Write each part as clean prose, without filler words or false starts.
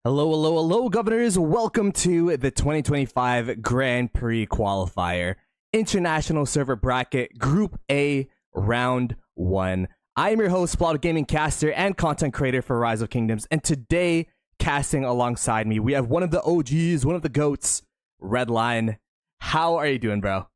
Hello, governors. Welcome to the 2025 Grand Prix Qualifier International Server Bracket Group A Round 1. I am your host, Plot Gaming caster and content creator for Rise of Kingdoms, and today, casting alongside me, we have one of the OGs, one of the GOATs, Redline. How are you doing, bro?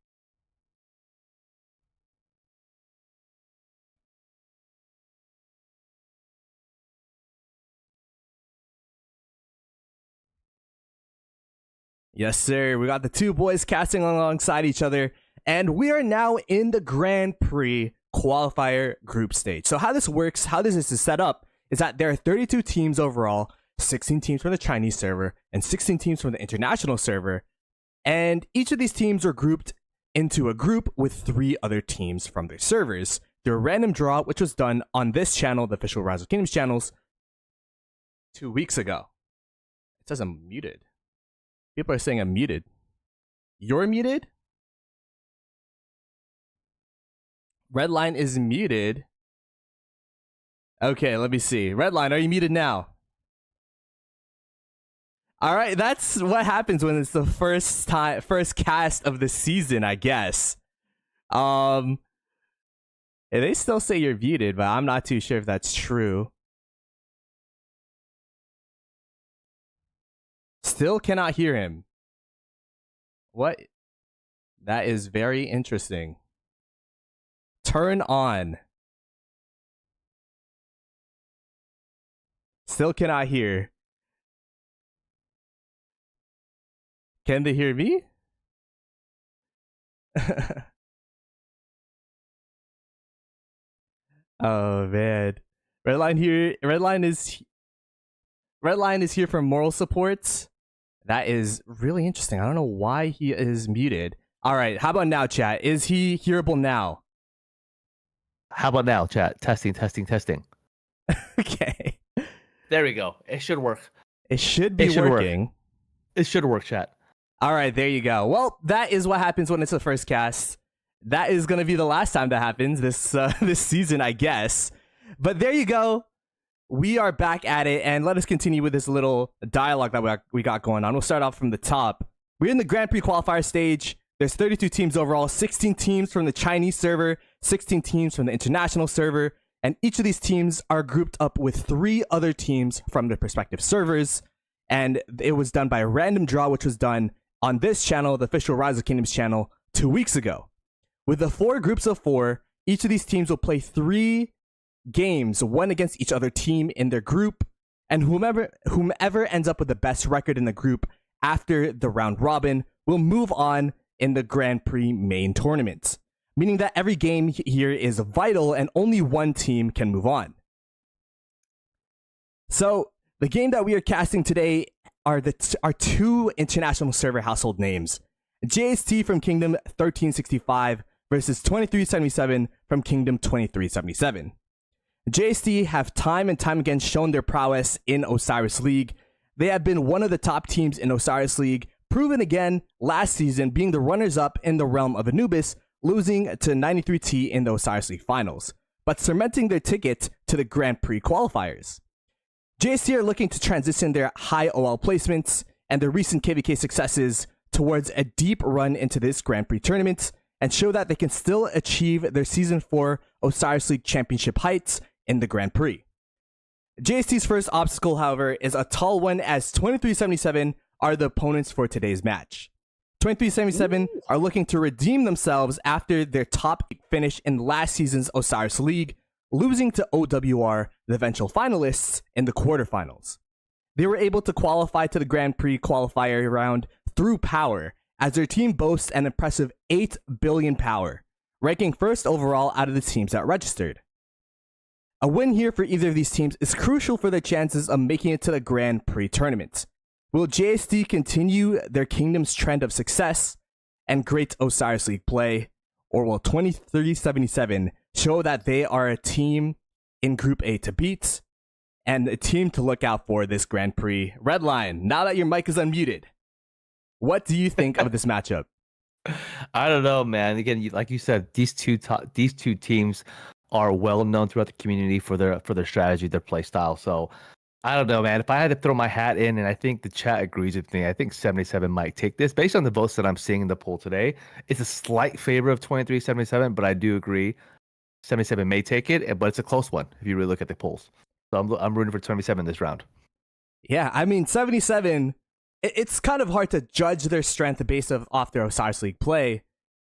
Yes, sir. We got the two boys casting alongside each other, and we are now in the Grand Prix Qualifier Group Stage. So how this works, how this is set up, is that there are 32 teams overall, 16 teams from the Chinese server, and 16 teams from the international server, and each of these teams are grouped into a group with 3 other teams from their servers through a random draw, which was done on this channel, the official Rise of Kingdoms channels, 2 weeks ago. It says I'm muted. People are saying I'm muted. You're muted? Redline is muted. Okay, let me see. Redline, are you muted now? Alright, that's what happens when it's the first cast of the season, I guess. They still say you're muted, but I'm not too sure if that's true. Still cannot hear him. What? That is very interesting. Turn on. Still cannot hear. Can they hear me? Oh man. Redline here. Redline is here for moral supports. That is really interesting. I don't know why he is muted. All right, how about now, chat? Is he hearable now? How about now, chat? Testing. Okay. There we go. It should work. It should be working. It should work, chat. All right, there you go. Well, that is what happens when it's the first cast. That is going to be the last time that happens this season, I guess. But there you go. We are back at it, and let us continue with this little dialogue that we got going on. We'll start off from the top. We're in the Grand Prix qualifier stage. There's 32 teams overall, 16 teams from the Chinese server, 16 teams from the international server, and each of these teams are grouped up with 3 other teams from their respective servers, and it was done by a random draw, which was done on this channel, the official Rise of Kingdoms channel, 2 weeks ago. With the 4 groups of 4, each of these teams will play 3 games, one against each other team in their group, and whomever ends up with the best record in the group after the round robin will move on in the Grand Prix main tournament, meaning that every game here is vital and only one team can move on. So the game that we are casting today are 2 international server household names: JST from Kingdom 1365 versus 2377 from Kingdom 2377. JST have time and time again shown their prowess in Osiris League. They have been one of the top teams in Osiris League, proven again last season being the runners-up in the realm of Anubis, losing to 93T in the Osiris League finals, but cementing their ticket to the Grand Prix qualifiers. JST are looking to transition their high OL placements and their recent KVK successes towards a deep run into this Grand Prix tournament and show that they can still achieve their Season 4 Osiris League Championship heights in the Grand Prix. JST's first obstacle, however, is a tall one, as 2377 are the opponents for today's match. 2377 are looking to redeem themselves after their top finish in last season's Osiris League, losing to OWR, the eventual finalists, in the quarterfinals. They were able to qualify to the Grand Prix qualifier round through power, as their team boasts an impressive 8 billion power, ranking first overall out of the teams that registered. A win here for either of these teams is crucial for their chances of making it to the Grand Prix tournament. Will JST continue their Kingdom's trend of success and great Osiris League play, or will 2377 show that they are a team in Group A to beat and a team to look out for this Grand Prix? Redline, now that your mic is unmuted, what do you think of this matchup? I don't know, man. Again, like you said, these two teams are well known throughout the community for their strategy, their play style. So I don't know, man. If I had to throw my hat in, and I think the chat agrees with me, I think 77 might take this. Based on the votes that I'm seeing in the poll today, it's a slight favor of 2377, but I do agree 77 may take it, but it's a close one if you really look at the polls. So I'm rooting for 27 this round. Yeah, I mean, 77, it's kind of hard to judge their strength based off their Osiris League play,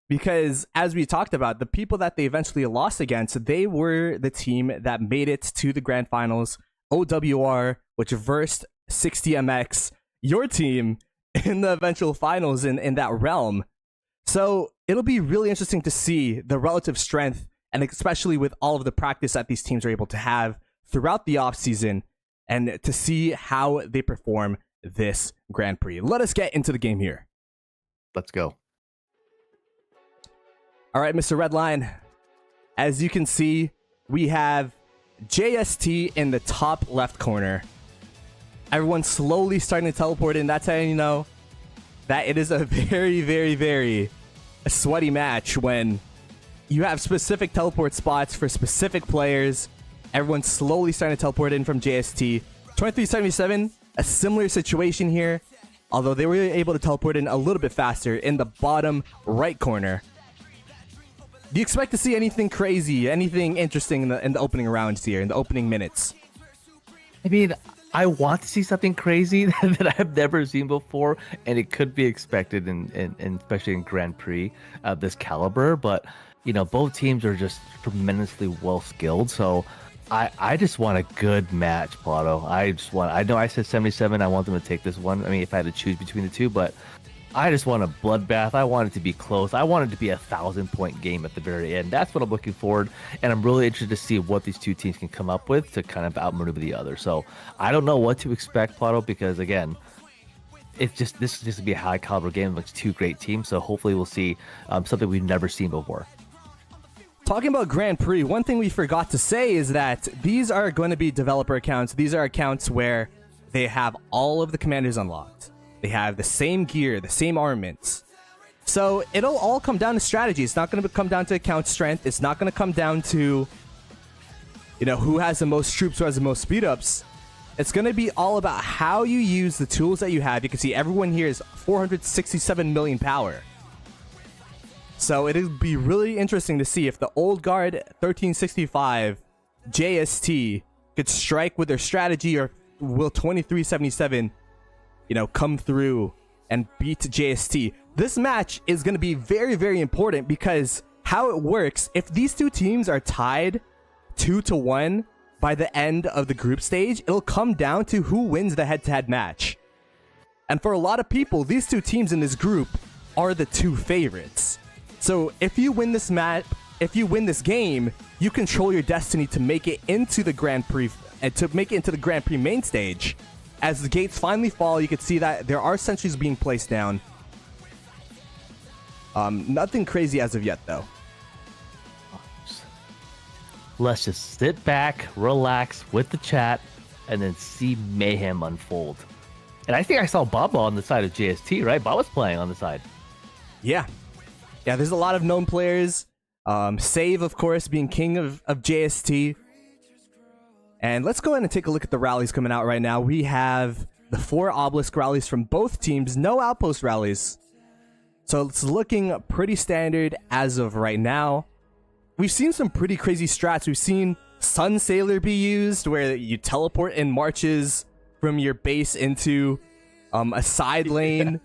because as we talked about, the people that they eventually lost against, they were the team that made it to the grand finals. OWR, which versed 60MX, your team, in the eventual finals in that realm. So it'll be really interesting to see the relative strength, and especially with all of the practice that these teams are able to have throughout the offseason, and to see how they perform this Grand Prix. Let us get into the game here. Let's go. All right, Mr. Redline, as you can see, we have JST in the top left corner. Everyone's slowly starting to teleport in. That's how you know that it is a very, very, very sweaty match when you have specific teleport spots for specific players. Everyone's slowly starting to teleport in from JST. 2377, a similar situation here, although they were able to teleport in a little bit faster in the bottom right corner. Do you expect to see anything crazy, anything interesting in the opening rounds here, in the opening minutes? I mean, I want to see something crazy that I've never seen before, and it could be expected, in especially in Grand Prix of this caliber. But you know, both teams are just tremendously well skilled. So I just want a good match, Plato. I know I said 77. I want them to take this one. I mean, if I had to choose between the two, but I just want a bloodbath. I want it to be close. I want it to be a 1,000-point game at the very end. That's what I'm looking forward, and I'm really interested to see what these two teams can come up with to kind of outmaneuver the other. So I don't know what to expect, Plato, because again, this is just gonna be a high caliber game with two great teams. So hopefully we'll see something we've never seen before. Talking about Grand Prix, one thing we forgot to say is that these are going to be developer accounts. These are accounts where they have all of the commanders unlocked. They have the same gear, the same armaments. So it'll all come down to strategy. It's not going to come down to account strength. It's not going to come down to, you know, who has the most troops, who has the most speed ups. It's going to be all about how you use the tools that you have. You can see everyone here is 467 million power. So it'll be really interesting to see if the old guard 1365 JST could strike with their strategy, or will 2377 come through and beat JST. This match is going to be very, very important, because how it works, if these two teams are tied 2-1 by the end of the group stage, it'll come down to who wins the head-to-head match. And for a lot of people, these two teams in this group are the two favorites. So if you win this match, if you win this game, you control your destiny to make it into the Grand Prix, and to make it into the Grand Prix main stage. As the gates finally fall, you can see that there are sentries being placed down. Nothing crazy as of yet, though. Let's just sit back, relax with the chat, and then see mayhem unfold. And I think I saw Baba on the side of JST, right? Baba's playing on the side. Yeah, there's a lot of known players. Save, of course, being king of JST. And let's go ahead and take a look at the rallies coming out right now. We have the 4 obelisk rallies from both teams, no outpost rallies. So it's looking pretty standard as of right now. We've seen some pretty crazy strats. We've seen Sun Sailor be used, where you teleport in marches from your base into a side lane.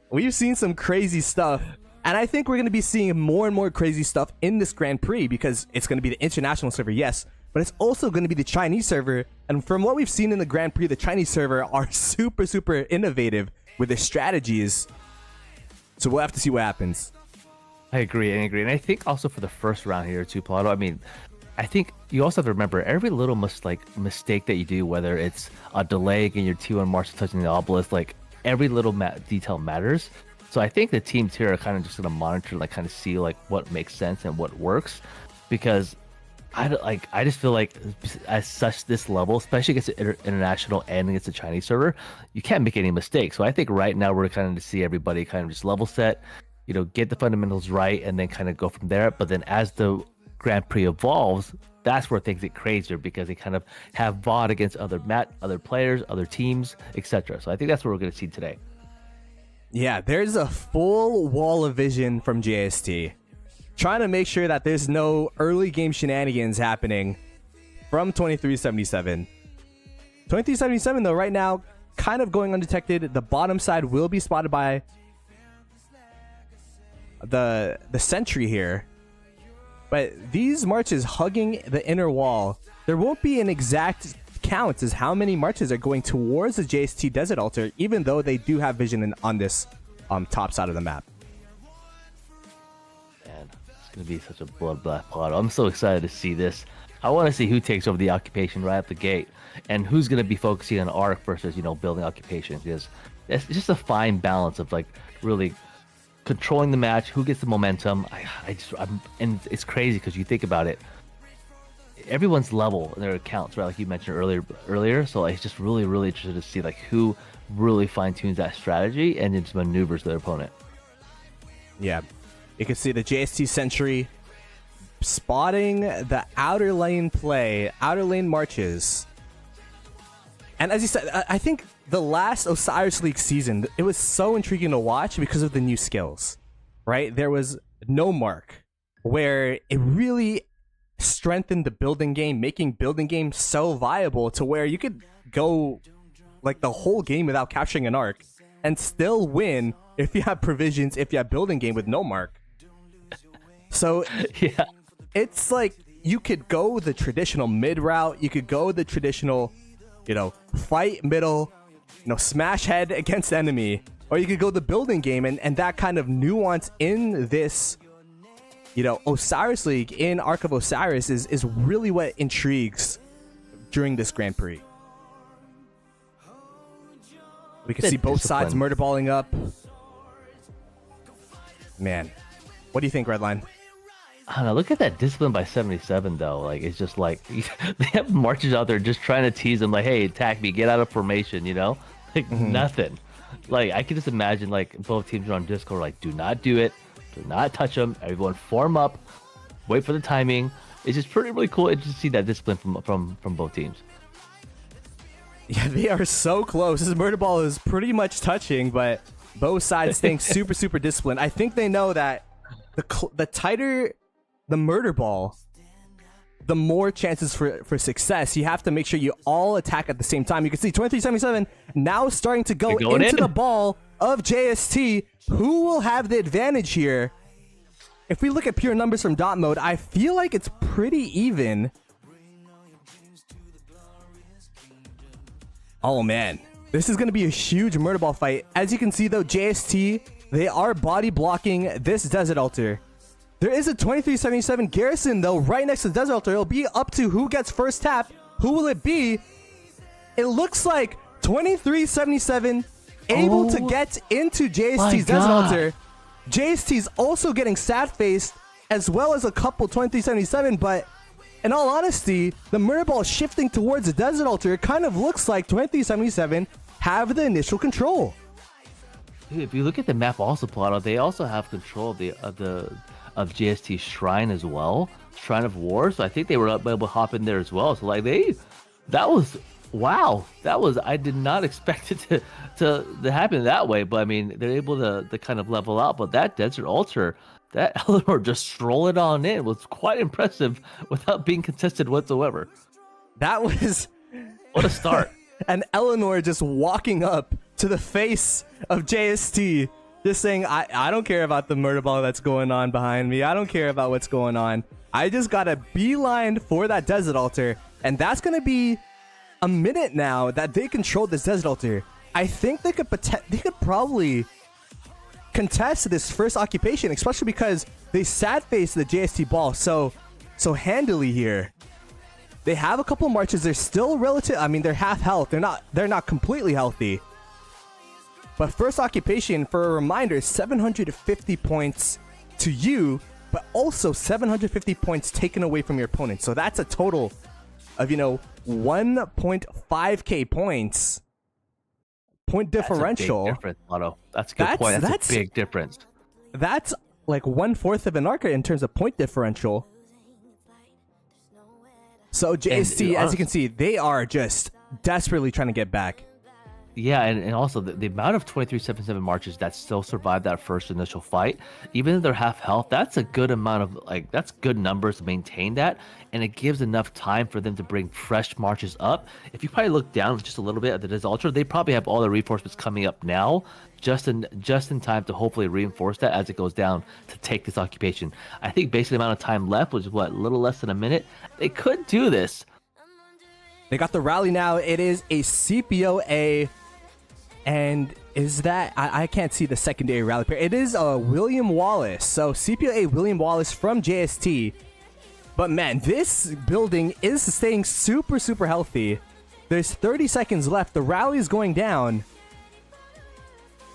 We've seen some crazy stuff. And I think we're going to be seeing more and more crazy stuff in this Grand Prix, because it's going to be the international server, yes, but it's also going to be the Chinese server. And from what we've seen in the Grand Prix, the Chinese server are super, super innovative with their strategies. So we'll have to see what happens. I agree. And I think also for the first round here too, Plato. I mean, I think you also have to remember every little mistake that you do, whether it's a delay getting your T1 march touching the obelisk, like every little detail matters. So I think the teams here are kind of just gonna monitor, like kind of see like what makes sense and what works, because I just feel like at such this level, especially against the international and against the Chinese server, you can't make any mistakes. So I think right now we're kind of to see everybody kind of just level set, get the fundamentals right, and then kind of go from there. But then as the Grand Prix evolves, that's where things get crazier because they kind of have VOD against other players, other teams, etc. So I think that's what we're going to see today. Yeah, there's a full wall of vision from JST, trying to make sure that there's no early game shenanigans happening from 2377. 2377 though, right now, kind of going undetected. The bottom side will be spotted by the sentry here. But these marches hugging the inner wall, there won't be an exact count as how many marches are going towards the JST Desert Altar, even though they do have vision on this top side of the map. Man, it's going to be such a bloodbath plot. I'm so excited to see this. I want to see who takes over the occupation right at the gate, and who's going to be focusing on Ark versus, building occupations, because it's just a fine balance of like really controlling the match, who gets the momentum. And it's crazy because you think about it, everyone's level in their accounts, right? Like you mentioned earlier. So it's just really, really interested to see like who really fine tunes that strategy and just maneuvers their opponent. Yeah, you can see the JST Sentry spotting the outer lane play, outer lane marches. And as you said, I think the last Osiris League season, it was so intriguing to watch because of the new skills, right? There was no mark, where it really strengthened the building game, making building game so viable to where you could go like the whole game without capturing an Ark and still win if you have provisions, if you have building game with no mark. So yeah, it's like you could go the traditional mid route, you could go the traditional, fight middle, smash head against enemy, or you could go the building game, and that kind of nuance in this, Osiris League, in Ark of Osiris is really what intrigues during this Grand Prix. We can see both sides murder balling up. Man, what do you think, Redline? I don't know. Look at that discipline by 77 though. Like it's just like they have marches out there just trying to tease them, like, "Hey, attack me, get out of formation," like nothing. Like I can just imagine like both teams are on Discord, like, "Do not do it, do not touch them. Everyone form up, wait for the timing." It's just really cool to see that discipline from both teams. Yeah, they are so close. This murder ball is pretty much touching, but both sides staying super disciplined. I think they know that the tighter the murder ball, the more chances for success. You have to make sure you all attack at the same time. You can see 2377 now starting to go into the ball of JST. Who will have the advantage here? If we look at pure numbers from dot mode, I feel like it's pretty even. Oh man, this is going to be a huge murder ball fight. As you can see though, JST, they are body blocking this Desert Altar. There is a 2377 garrison though right next to the Desert Altar. It'll be up to who gets first tap. Who will it be? It looks like 2377 able to get into JST's Desert Altar. JST's also getting sad-faced as well as a couple 2377, but in all honesty, the murder ball shifting towards the Desert Altar. It kind of looks like 2377 have the initial control. Dude, if you look at the map also, Plato, they also have control of JST's Shrine as well, Shrine of War. So I think they were able to hop in there as well. So like I did not expect it to happen that way. But I mean, they're able to kind of level out. But that Desert Altar, that Eleanor just strolling on in was quite impressive without being contested whatsoever. That was what a start. And Eleanor just walking up to the face of JST, just saying, I don't care about the murder ball that's going on behind me. I don't care about what's going on. I just got a beeline for that Desert Altar. And that's going to be a minute now that they control this Desert Altar. I think they could probably contest this first occupation, especially because they sad face the JST ball so handily here. They have a couple marches. They're still relative. I mean, they're half health. They're not completely healthy. But first occupation, for a reminder, 750 points to you, but also 750 points taken away from your opponent. So that's a total of, 1.5k points. Point differential. That's a big difference, Otto. That's a good point. That's a big difference. That's like 1/4 of an Ark in terms of point differential. So JST, as you can see, they are just desperately trying to get back. Yeah, and also the amount of 23-7-7 marches that still survived that first initial fight, even if they're half health, that's a good amount of, that's good numbers to maintain that, and it gives enough time for them to bring fresh marches up. If you probably look down just a little bit at the Des Ultra, they probably have all the reinforcements coming up now, just in time to hopefully reinforce that as it goes down to take this occupation. I think basically the amount of time left was, a little less than a minute. They could do this. They got the rally now. It is a CPOA. And is that... I can't see the secondary rally pair. It is William Wallace. So CPOA William Wallace from JST. But man, this building is staying super, super healthy. There's 30 seconds left. The rally is going down.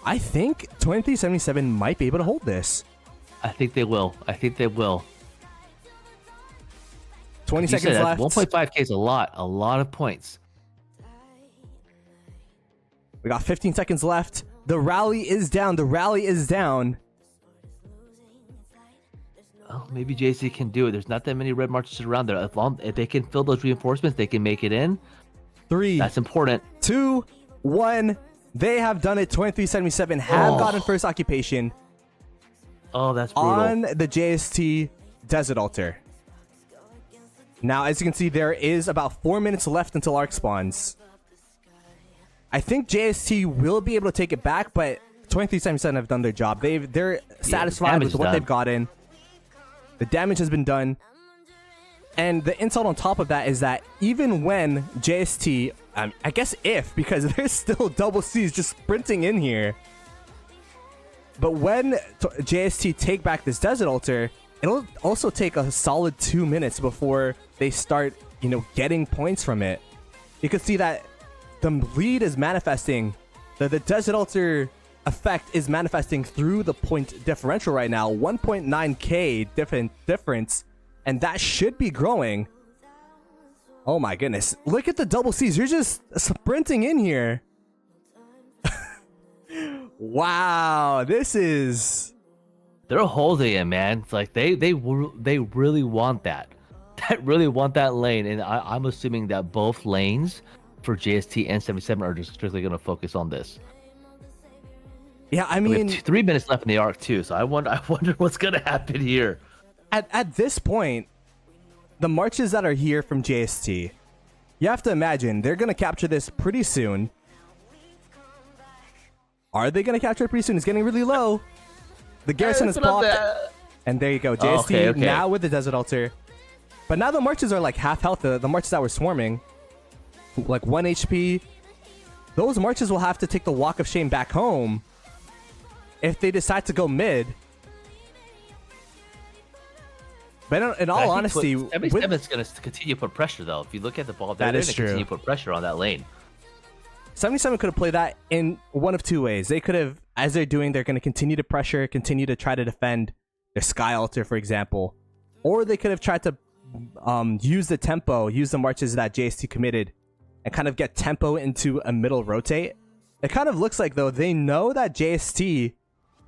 I think 2377 might be able to hold this. I think they will. 20 seconds left. 1.5k is a lot of points. We got 15 seconds left. The rally is down. Oh, maybe JC can do it. There's not that many red marches around there. If they can fill those reinforcements, they can make it in. 3. That's important. 2, 1. They have done it. 2377 have gotten first occupation. Oh, that's brutal. On the JST Desert Altar. Now, as you can see, there is about 4 minutes left until Ark spawns. I think JST will be able to take it back, but 2377 have done their job. They're satisfied with what they've gotten. The damage has been done. And the insult on top of that is that even when JST, I guess because there's still double C's just sprinting in here. But when JST take back this Desert Altar, it'll also take a solid 2 minutes before they start, getting points from it. You can see that the lead is manifesting, the Desert Altar effect is manifesting through the point differential right now. 1.9k difference, and that should be growing. Oh my goodness. Look at the double C's. You're just sprinting in here. Wow, this is... They're holding it, man. It's like they really want that. Really want that lane, and I'm assuming that both lanes for JST and 77 are just strictly going to focus on this. Yeah, I mean, we have 3 minutes left in the Ark too, so I wonder what's going to happen here. At this point, the marches that are here from JST, you have to imagine they're going to capture this pretty soon. Are they going to capture it pretty soon? It's getting really low. The garrison has popped, and there you go. JST okay. Now with the Desert Altar, but now the marches are like half health. The marches that were swarming, like 1 HP. Those marches will have to take the walk of shame back home if they decide to go mid. But in all honesty, 77 is going to continue to put pressure, though. If you look at the ball, they're going to continue to put pressure on that lane. 77 could have played that in one of two ways. They could have, as they're doing, they're going to continue to pressure, continue to try to defend their Sky Altar, for example. Or they could have tried to use the tempo, use the marches that JST committed, and kind of get tempo into a middle rotate. It kind of looks like, though, they know that JST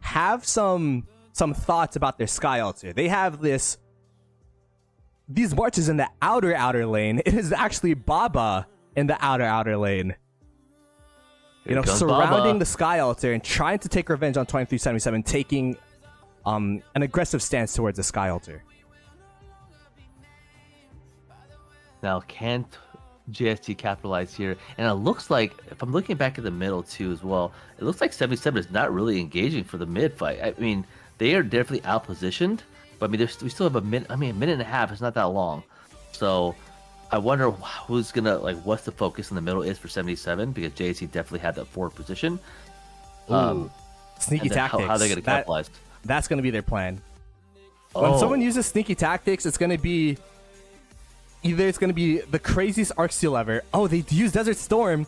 have some thoughts about their Sky Altar. They have these marches in the outer lane. It is actually Baba in the outer lane. Surrounding Baba. the Sky Altar and trying to take revenge on 2377, taking an aggressive stance towards the Sky Altar. Now, can't JST capitalize here? And it looks like, if I'm looking back at the middle too as well, it looks like 77 is not really engaging for the mid fight. I mean, they are definitely outpositioned, but I mean, we still have a minute and a half. It's not that long. So I wonder who's gonna, what's the focus in the middle is for 77, because JST definitely had that forward position. Sneaky tactics. How are they going to capitalize? That's going to be their plan. When someone uses sneaky tactics, it's going to be either it's going to be the craziest Arc Steal ever. Oh, they use Desert Storm.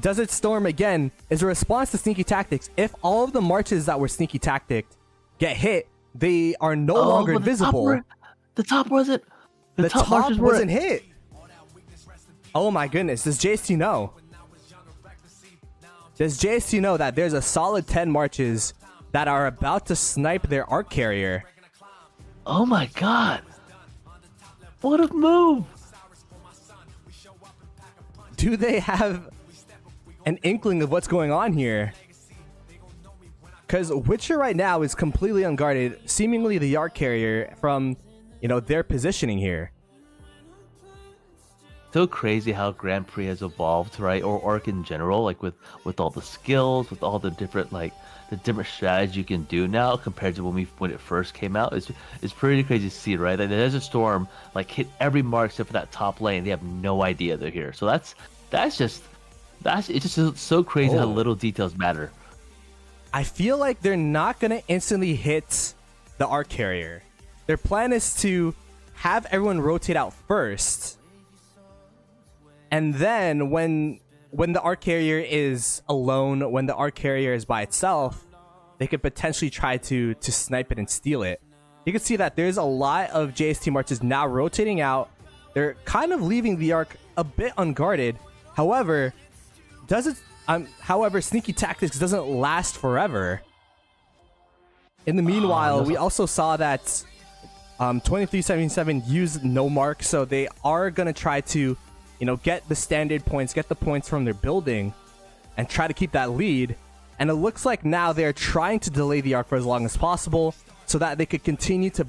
Desert Storm, again, is a response to sneaky tactics. If all of the marches that were sneaky tactic get hit, they are no longer invisible. The top wasn't. The top marches wasn't hit. Oh my goodness. Does JST know? Does JST know that there's a solid 10 marches that are about to snipe their Arc Carrier? Oh my god. What a move. Do they have an inkling of what's going on here? Because Witcher right now is completely unguarded, seemingly the Arc Carrier from, their positioning here. So crazy how Grand Prix has evolved, right? Or Ark in general, like with all the skills, with all the different the different strategies you can do now compared to when it first came out. It's pretty crazy to see, right? Like the Desert Storm hit every mark except for that top lane. They have no idea they're here. So it's just so crazy how little details matter. I feel like they're not gonna instantly hit the Arc Carrier. Their plan is to have everyone rotate out first. And then when the Arc Carrier is alone, when the Arc Carrier is by itself, they could potentially try to snipe it and steal it. You can see that there's a lot of JST marches now rotating out. They're kind of leaving the Arc a bit unguarded. However, sneaky tactics doesn't last forever. In the meanwhile, we also saw that 2377 used no mark, so they are gonna try to get the standard points, get the points from their building, and try to keep that lead. And it looks like now they're trying to delay the Arc for as long as possible so that they could continue to,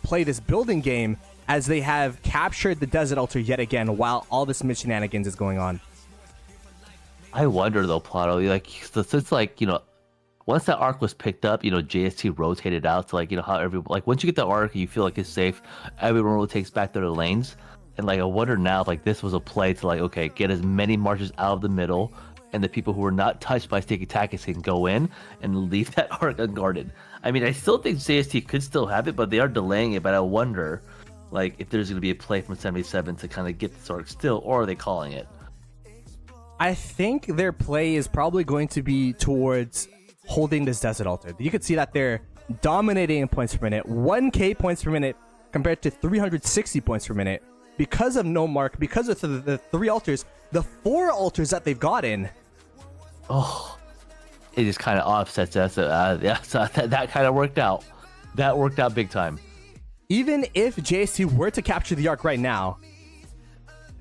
play this building game as they have captured the Desert Altar yet again while all this mid shenanigans is going on. I wonder though, Plato, since once that Arc was picked up, JST rotated out to how once you get the Arc, you feel like it's safe, everyone rotates back to their lanes. And I wonder now if this was a play to okay, get as many marches out of the middle, and the people who were not touched by sneaky tactics can go in and leave that Arc unguarded. I mean, I still think JST could still have it, but they are delaying it. But I wonder, if there's going to be a play from 77 to kind of get this Arc still, or are they calling it? I think their play is probably going to be towards holding this Desert Altar. You could see that they're dominating in points per minute, 1k points per minute compared to 360 points per minute. Because of no mark, because of the 3 altars, the 4 altars that they've gotten. Oh, it just kind of offsets us. So that kind of worked out. That worked out big time. Even if JST were to capture the Arc right now,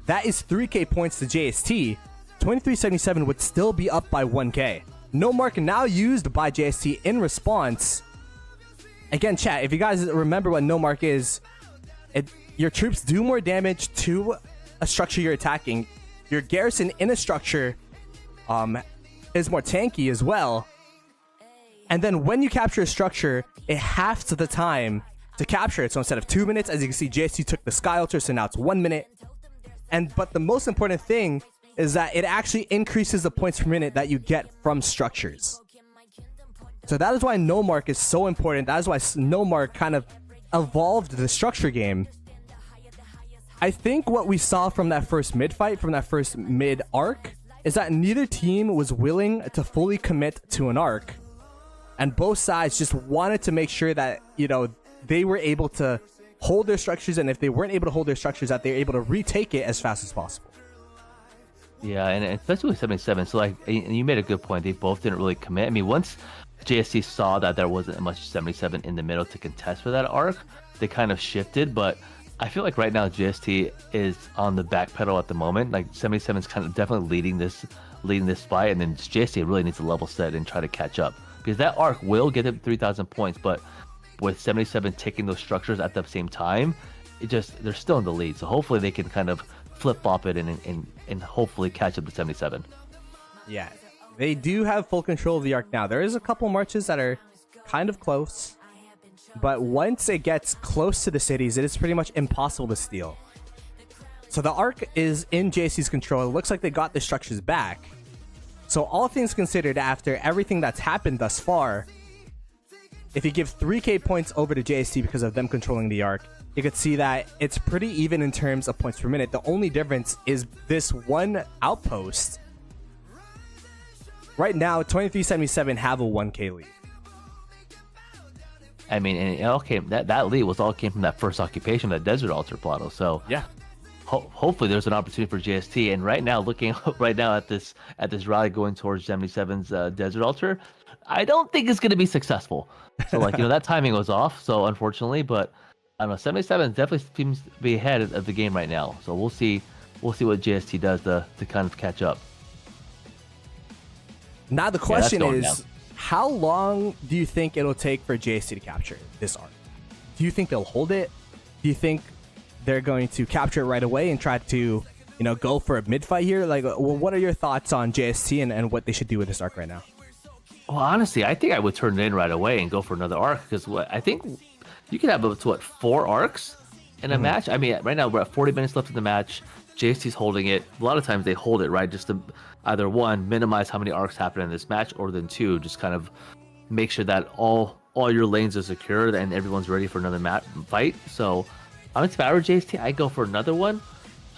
that is 3k points to JST. 2377 would still be up by 1k. No mark now used by JST in response. Again, chat, if you guys remember what no mark is, your troops do more damage to a structure you're attacking. Your garrison in a structure is more tanky as well. And then when you capture a structure, it halves the time to capture it. So instead of 2 minutes, as you can see, JST took the Sky Altar, so now it's 1 minute. But the most important thing is that it actually increases the points per minute that you get from structures. So that is why no mark is so important. That is why no mark kind of evolved the structure game. I think what we saw from that first mid fight, from that first mid arc, is that neither team was willing to fully commit to an arc, and both sides just wanted to make sure that they were able to hold their structures, and if they weren't able to hold their structures, that they were able to retake it as fast as possible. Yeah, and especially with 77. So and you made a good point. They both didn't really commit. I mean, once JST saw that there wasn't much 77 in the middle to contest for that arc, they kind of shifted, but I feel like right now JST is on the back pedal at the moment. 77 is kind of definitely leading this fight, and then JST really needs to level set and try to catch up, because that Arc will get them 3,000 points, but with 77 taking those structures at the same time, they're still in the lead. So hopefully they can kind of flip-flop it and hopefully catch up to 77. Yeah, they do have full control of the Arc now. There is a couple marches that are kind of close. But once it gets close to the cities, it is pretty much impossible to steal. So the Arc is in JST's control. It looks like they got the structures back. So all things considered, after everything that's happened thus far, if you give 3k points over to JST because of them controlling the Ark, you could see that it's pretty even in terms of points per minute. The only difference is this one outpost. Right now, 2377 have a 1k lead. I mean, and it all came that lead came from that first occupation, that desert altar Plato. So yeah, hopefully there's an opportunity for JST. And right now, looking right now at this rally going towards 77's desert altar, I don't think it's going to be successful. So like that timing was off. So unfortunately, but I don't know, 77 definitely seems to be ahead of the game right now. So we'll see what JST does to kind of catch up. Now the question is, how long do you think it'll take for JST to capture this Ark? Do you think they'll hold it? Do you think they're going to capture it right away and try to, go for a mid-fight here? Like, well, what are your thoughts on JST and what they should do with this Ark right now? Well, honestly, I think I would turn it in right away and go for another Ark, because I think you could have 4 Arks in a match. I mean, right now we're at 40 minutes left in the match. JST's holding it. A lot of times they hold it, right? Just to either one, minimize how many Arks happen in this match, or then two, just kind of make sure that all your lanes are secured and everyone's ready for another fight. So if I were JST, I'd go for another one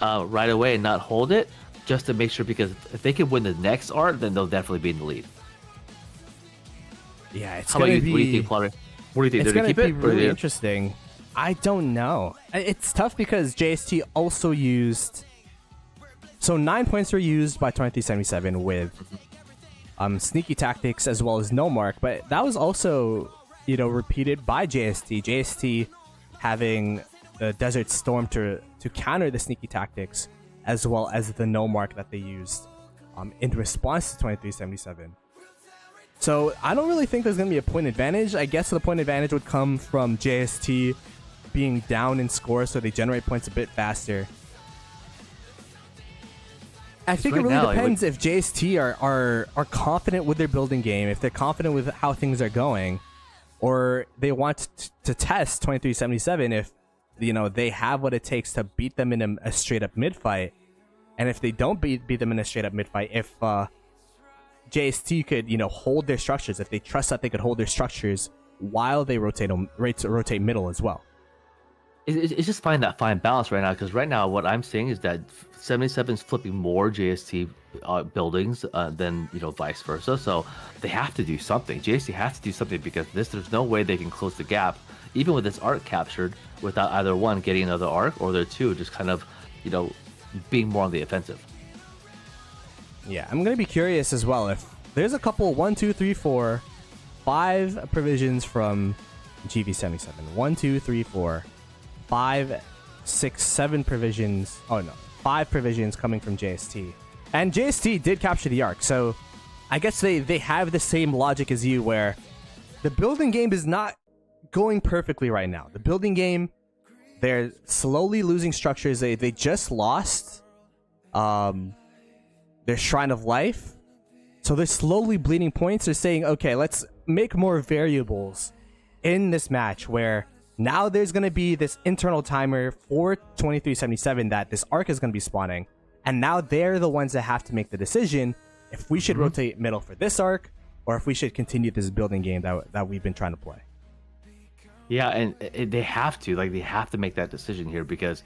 right away and not hold it, just to make sure, because if they can win the next Ark, then they'll definitely be in the lead. Yeah, it's going to be... What do you think, Potter? What do you think? It's going to be really interesting. I don't know. It's tough because JST also used... So 9 points were used by 2377 with sneaky tactics as well as no mark, but that was also, repeated by JST. JST having the Desert Storm to counter the sneaky tactics as well as the no mark that they used in response to 2377. So I don't really think there's going to be a point advantage. I guess the point advantage would come from JST being down in score, so they generate points a bit faster. I think it really depends if JST are confident with their building game, if they're confident with how things are going, or they want to test 2377 if they have what it takes to beat them in a straight up mid fight, and if they don't beat them in a straight up mid fight, if JST could hold their structures, if they trust that they could hold their structures while they rotate middle as well. It's just finding that fine balance right now, because right now what I'm seeing is that 77 is flipping more JST buildings than vice versa. So they have to do something. JST has to do something, because there's no way they can close the gap, even with this Ark captured, without either one getting another Ark, or their two just kind of being more on the offensive. Yeah, I'm gonna be curious as well if there's a couple 1, 2, 3, 4, 5 provisions from GV77. 1, 2, 3, 4. 5, 6, 7 provisions. Oh no, 5 provisions coming from JST. And JST did capture the Ark, so I guess they have the same logic as you, where the building game is not going perfectly right now. The building game, they're slowly losing structures. They just lost their Shrine of Life, so they're slowly bleeding points. They're saying, okay, let's make more variables in this match, where now there's going to be this internal timer for 2377 that this Ark is going to be spawning. And now they're the ones that have to make the decision if we should rotate middle for this Ark, or if we should continue this building game that we've been trying to play. Yeah, and they have to make that decision here, because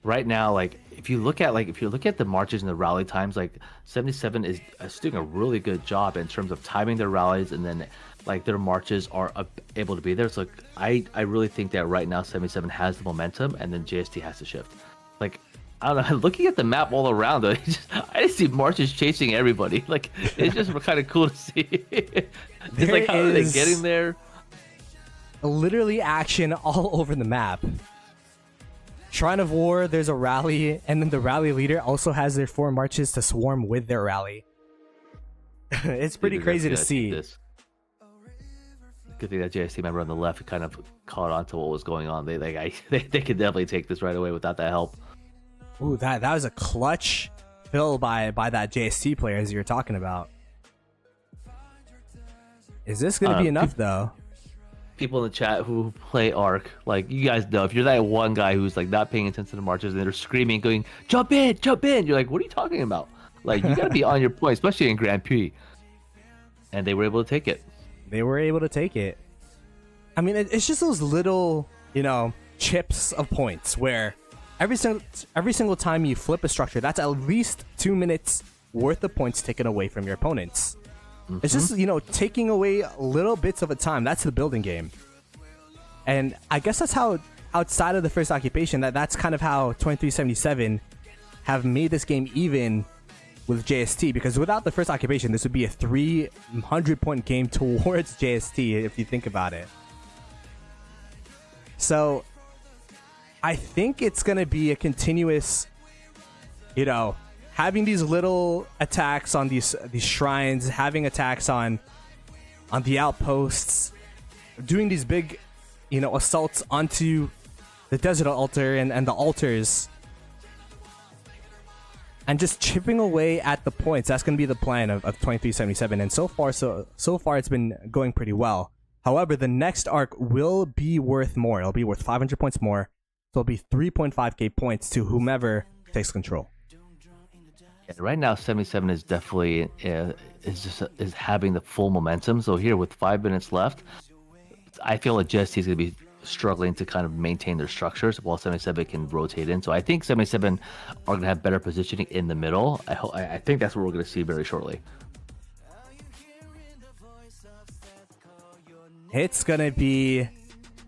right now, if you look at the marches and the rally times, 77 is doing a really good job in terms of timing their rallies, and then their marches are able to be there. So I really think that right now 77 has the momentum, and then JST has to shift. I don't know, looking at the map all around though, I just see marches chasing everybody. It's just kind of cool to see. It's how are they getting there? Literally action all over the map. Shrine of War, there's a rally, and then the rally leader also has their 4 marches to swarm with their rally. It's pretty crazy to see. Good thing that JST member on the left kind of caught on to what was going on. They could definitely take this right away without that help. Ooh, that was a clutch fill by that JST player as you were talking about. Is this going to be enough though? People in the chat who play Ark, you guys know, if you're that one guy who's not paying attention to the marches and they're screaming, going, jump in, you're like, what are you talking about? Like, you got to be on your point, especially in Grand Prix. And they were able to take it. They were able to take it. I mean, it's just those little, chips of points where every single time you flip a structure, that's at least 2 minutes worth of points taken away from your opponents. It's just, taking away little bits of a time. That's the building game. And I guess that's how, outside of the first occupation, that's kind of how 2377 have made this game even with JST, because without the first occupation, this would be a 300-point game towards JST if you think about it. So I think it's going to be a continuous, having these little attacks on these shrines, having attacks on the outposts, doing these big, assaults onto the desert altar and the altars, and just chipping away at the points. That's going to be the plan of 2377, and so far it's been going pretty well. However, the next arc will be worth more. It'll be worth 500 points more, so it'll be 3.5k points to whomever takes control. Yeah, right now, 77 is definitely is having the full momentum. So here, with 5 minutes left, I feel like JST is going to be struggling to kind of maintain their structures while 77 can rotate in. So I think 77 are going to have better positioning in the middle. I think that's what we're going to see very shortly. It's going to be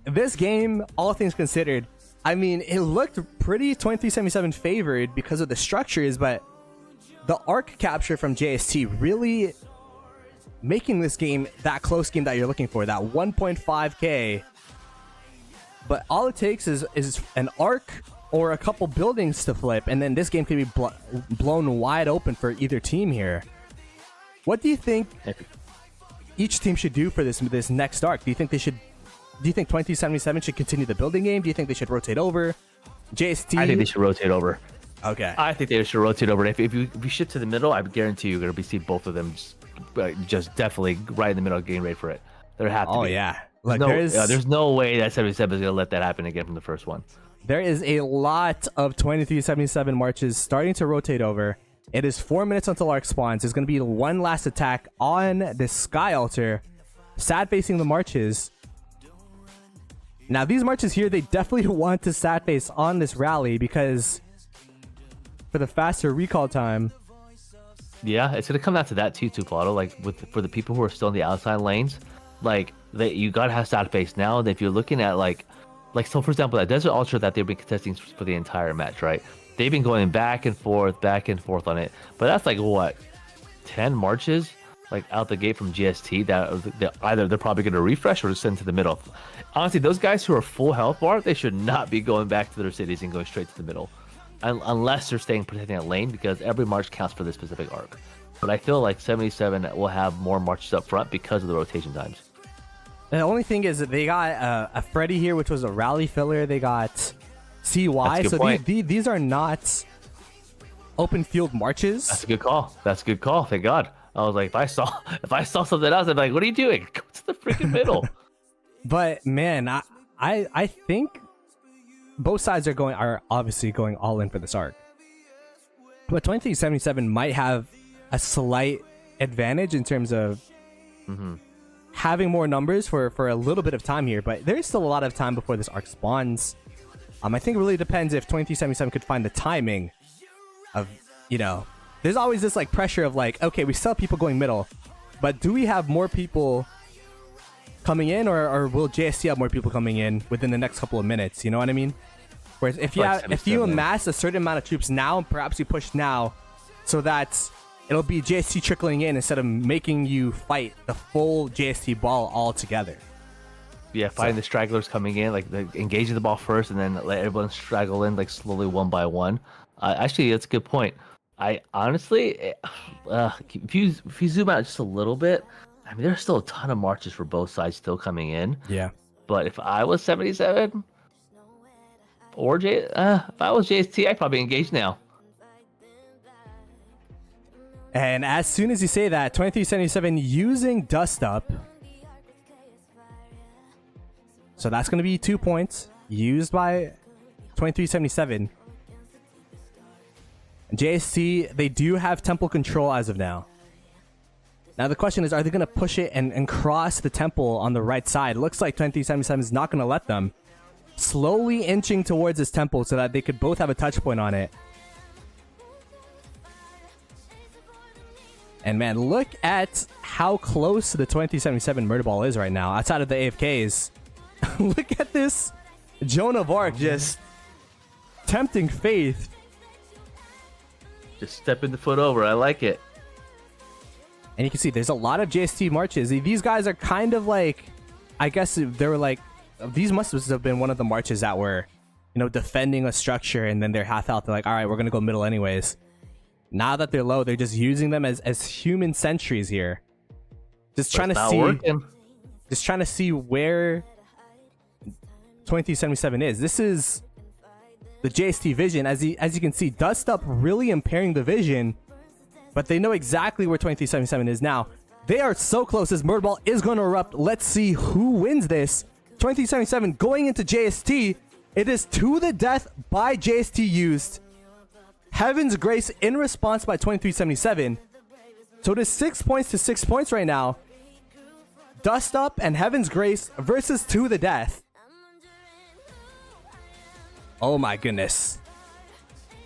this game, all things considered. I mean, it looked pretty 2377 favored because of the structures, but the Ark Capture from JST really making this game that close game that you're looking for, that 1.5k. But all it takes is an arc or a couple buildings to flip, and then this game can be blown wide open for either team here. What do you think each team should do for this next arc? Do you think 2377 should continue the building game? Do you think they should rotate over? JST? I think they should rotate over. Okay. I think they should rotate over. If you shift to the middle, I guarantee you're going to see both of them just definitely right in the middle getting ready for it. There have to be. Oh, yeah. Like, there's no way that 77 is going to let that happen again from the first one. There is a lot of 2377 marches starting to rotate over. It is 4 minutes until Ark spawns. There's going to be one last attack on the Sky Altar, sad facing the marches. Now, these marches here, they definitely want to sad face on this rally because for the faster recall time. Yeah, it's going to come down to that too, Tupato. Like, for the people who are still in the outside lanes, like, you got to have sad face now. If you're looking at, so for example, that Desert Ultra that they've been contesting for the entire match, right? They've been going back and forth on it. But that's like, what, 10 marches? Like, out the gate from GST that either they're probably going to refresh or send to the middle. Honestly, those guys who are full health bar, they should not be going back to their cities and going straight to the middle. Unless they're staying protecting that lane, because every march counts for this specific arc. But I feel like 77 will have more marches up front because of the rotation times. The only thing is that they got a Freddy here, which was a rally filler. They got CY, so these are not open field marches. That's a good call. Thank God. I was like, if I saw something else, I'd be like, what are you doing? Go to the freaking middle. But man, I think both sides are obviously going all in for this arc. But 2377 might have a slight advantage in terms of having more numbers for a little bit of time here, but there is still a lot of time before this arc spawns. I think it really depends if 2377 could find the timing of, there's always this like pressure of like, okay, we still have people going middle, but do we have more people coming in, or will JST have more people coming in within the next couple of minutes? You know what I mean? Whereas if you amass a certain amount of troops now, and perhaps you push now, so that it'll be JST trickling in instead of making you fight the full JST ball all together. Yeah, fighting the stragglers coming in, like engaging the ball first, and then let everyone straggle in like slowly one by one. Actually, that's a good point. I honestly, if you zoom out just a little bit, I mean, there's still a ton of marches for both sides still coming in. Yeah. But if I was 77 or if I was JST, I'd probably engage now. And as soon as you say that, 2377 using Dust Up. So that's going to be 2 points used by 2377. JST, they do have temple control as of now. Now the question is, are they going to push it and cross the temple on the right side? It looks like 2377 is not going to let them. Slowly inching towards this temple so that they could both have a touch point on it. And man, look at how close the 2377 murder ball is right now, outside of the AFKs. Look at this Joan of Arc just tempting faith. Just stepping the foot over. I like it. And you can see there's a lot of JST marches. These guys are kind of like, I guess they were like, these must have been one of the marches that were, you know, defending a structure, and then they're half out. They're like, all right, we're going to go middle anyways. Now that they're low, they're just using them as human sentries here. Just trying to see, just trying to see where 2377 is. This is the JST vision. As you can see, Dust Up really impairing the vision, but they know exactly where 2377 is now. They are so close. This murder ball is going to erupt. Let's see who wins this. 2377 going into JST. It is to the death by JST used. Heaven's Grace in response by 2377. So it is 6 points to 6 points right now. Dust Up and Heaven's Grace versus To the Death. Oh my goodness.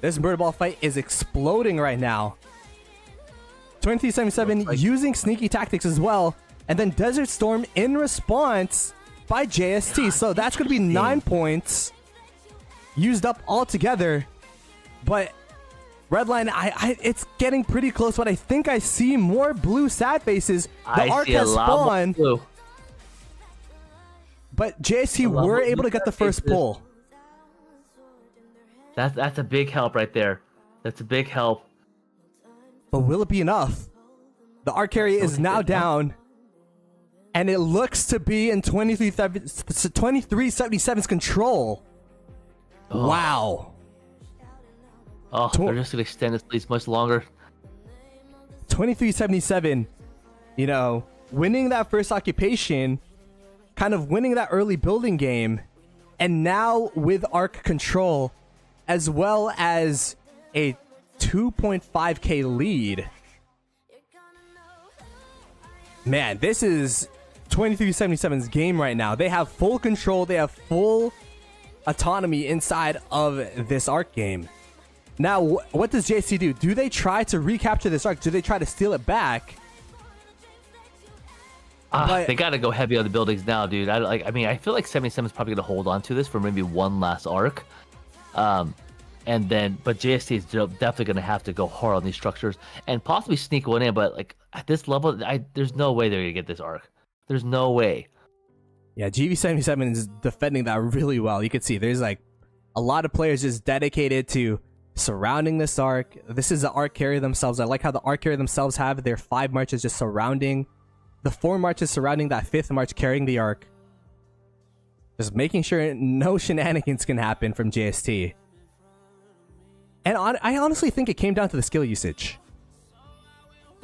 This murder ball fight is exploding right now. 2377 using sneaky tactics as well. And then Desert Storm in response by JST. So that's going to be 9 points used up altogether. But Redline, it's getting pretty close, but I think I see more blue sad faces. The Ark has spawned. But JST were able to get the first pull. That's a big help right there. That's a big help. But will it be enough? The Ark carry is now down. And it looks to be in 2377's control. Oh. Wow. Oh, they're just going to extend this lead much longer. 2377, you know, winning that first occupation, kind of winning that early building game, and now with Ark control, as well as a 2.5k lead. Man, this is 2377's game right now. They have full control. They have full autonomy inside of this Ark game. Now, what does JST do? Do they try to recapture this Ark? Do they try to steal it back? They got to go heavy on the buildings now, dude. I mean, I feel like 77 is probably going to hold on to this for maybe one last Ark. And then, but JST is definitely going to have to go hard on these structures and possibly sneak one in. But like at this level, there's no way they're going to get this Ark. There's no way. Yeah, GV77 is defending that really well. You can see there's like a lot of players just dedicated to surrounding this Ark. This is the Ark carrier themselves. I like how the Ark carrier themselves have their 5 marches just surrounding the 4 marches surrounding that 5th march carrying the Ark. Just making sure no shenanigans can happen from JST. And I honestly think it came down to the skill usage.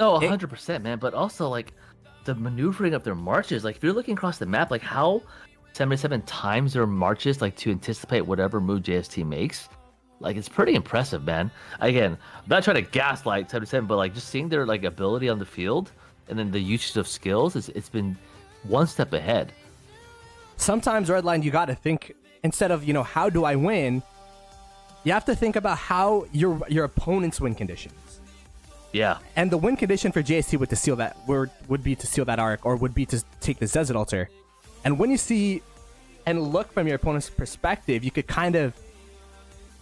Oh, 100%, man. But also, like, the maneuvering of their marches. Like, if you're looking across the map, like, how 77 times their marches, like, to anticipate whatever move JST makes. Like, it's pretty impressive, man. Again, I'm not trying to gaslight 77, but, like, just seeing their, like, ability on the field and then the usage of skills, it's been one step ahead. Sometimes, Redline, you got to think, instead of, you know, how do I win, you have to think about how your opponent's win conditions. Yeah. And the win condition for JST would be to steal that Ark, or would be to take this Desert Altar. And when you see and look from your opponent's perspective, you could kind of,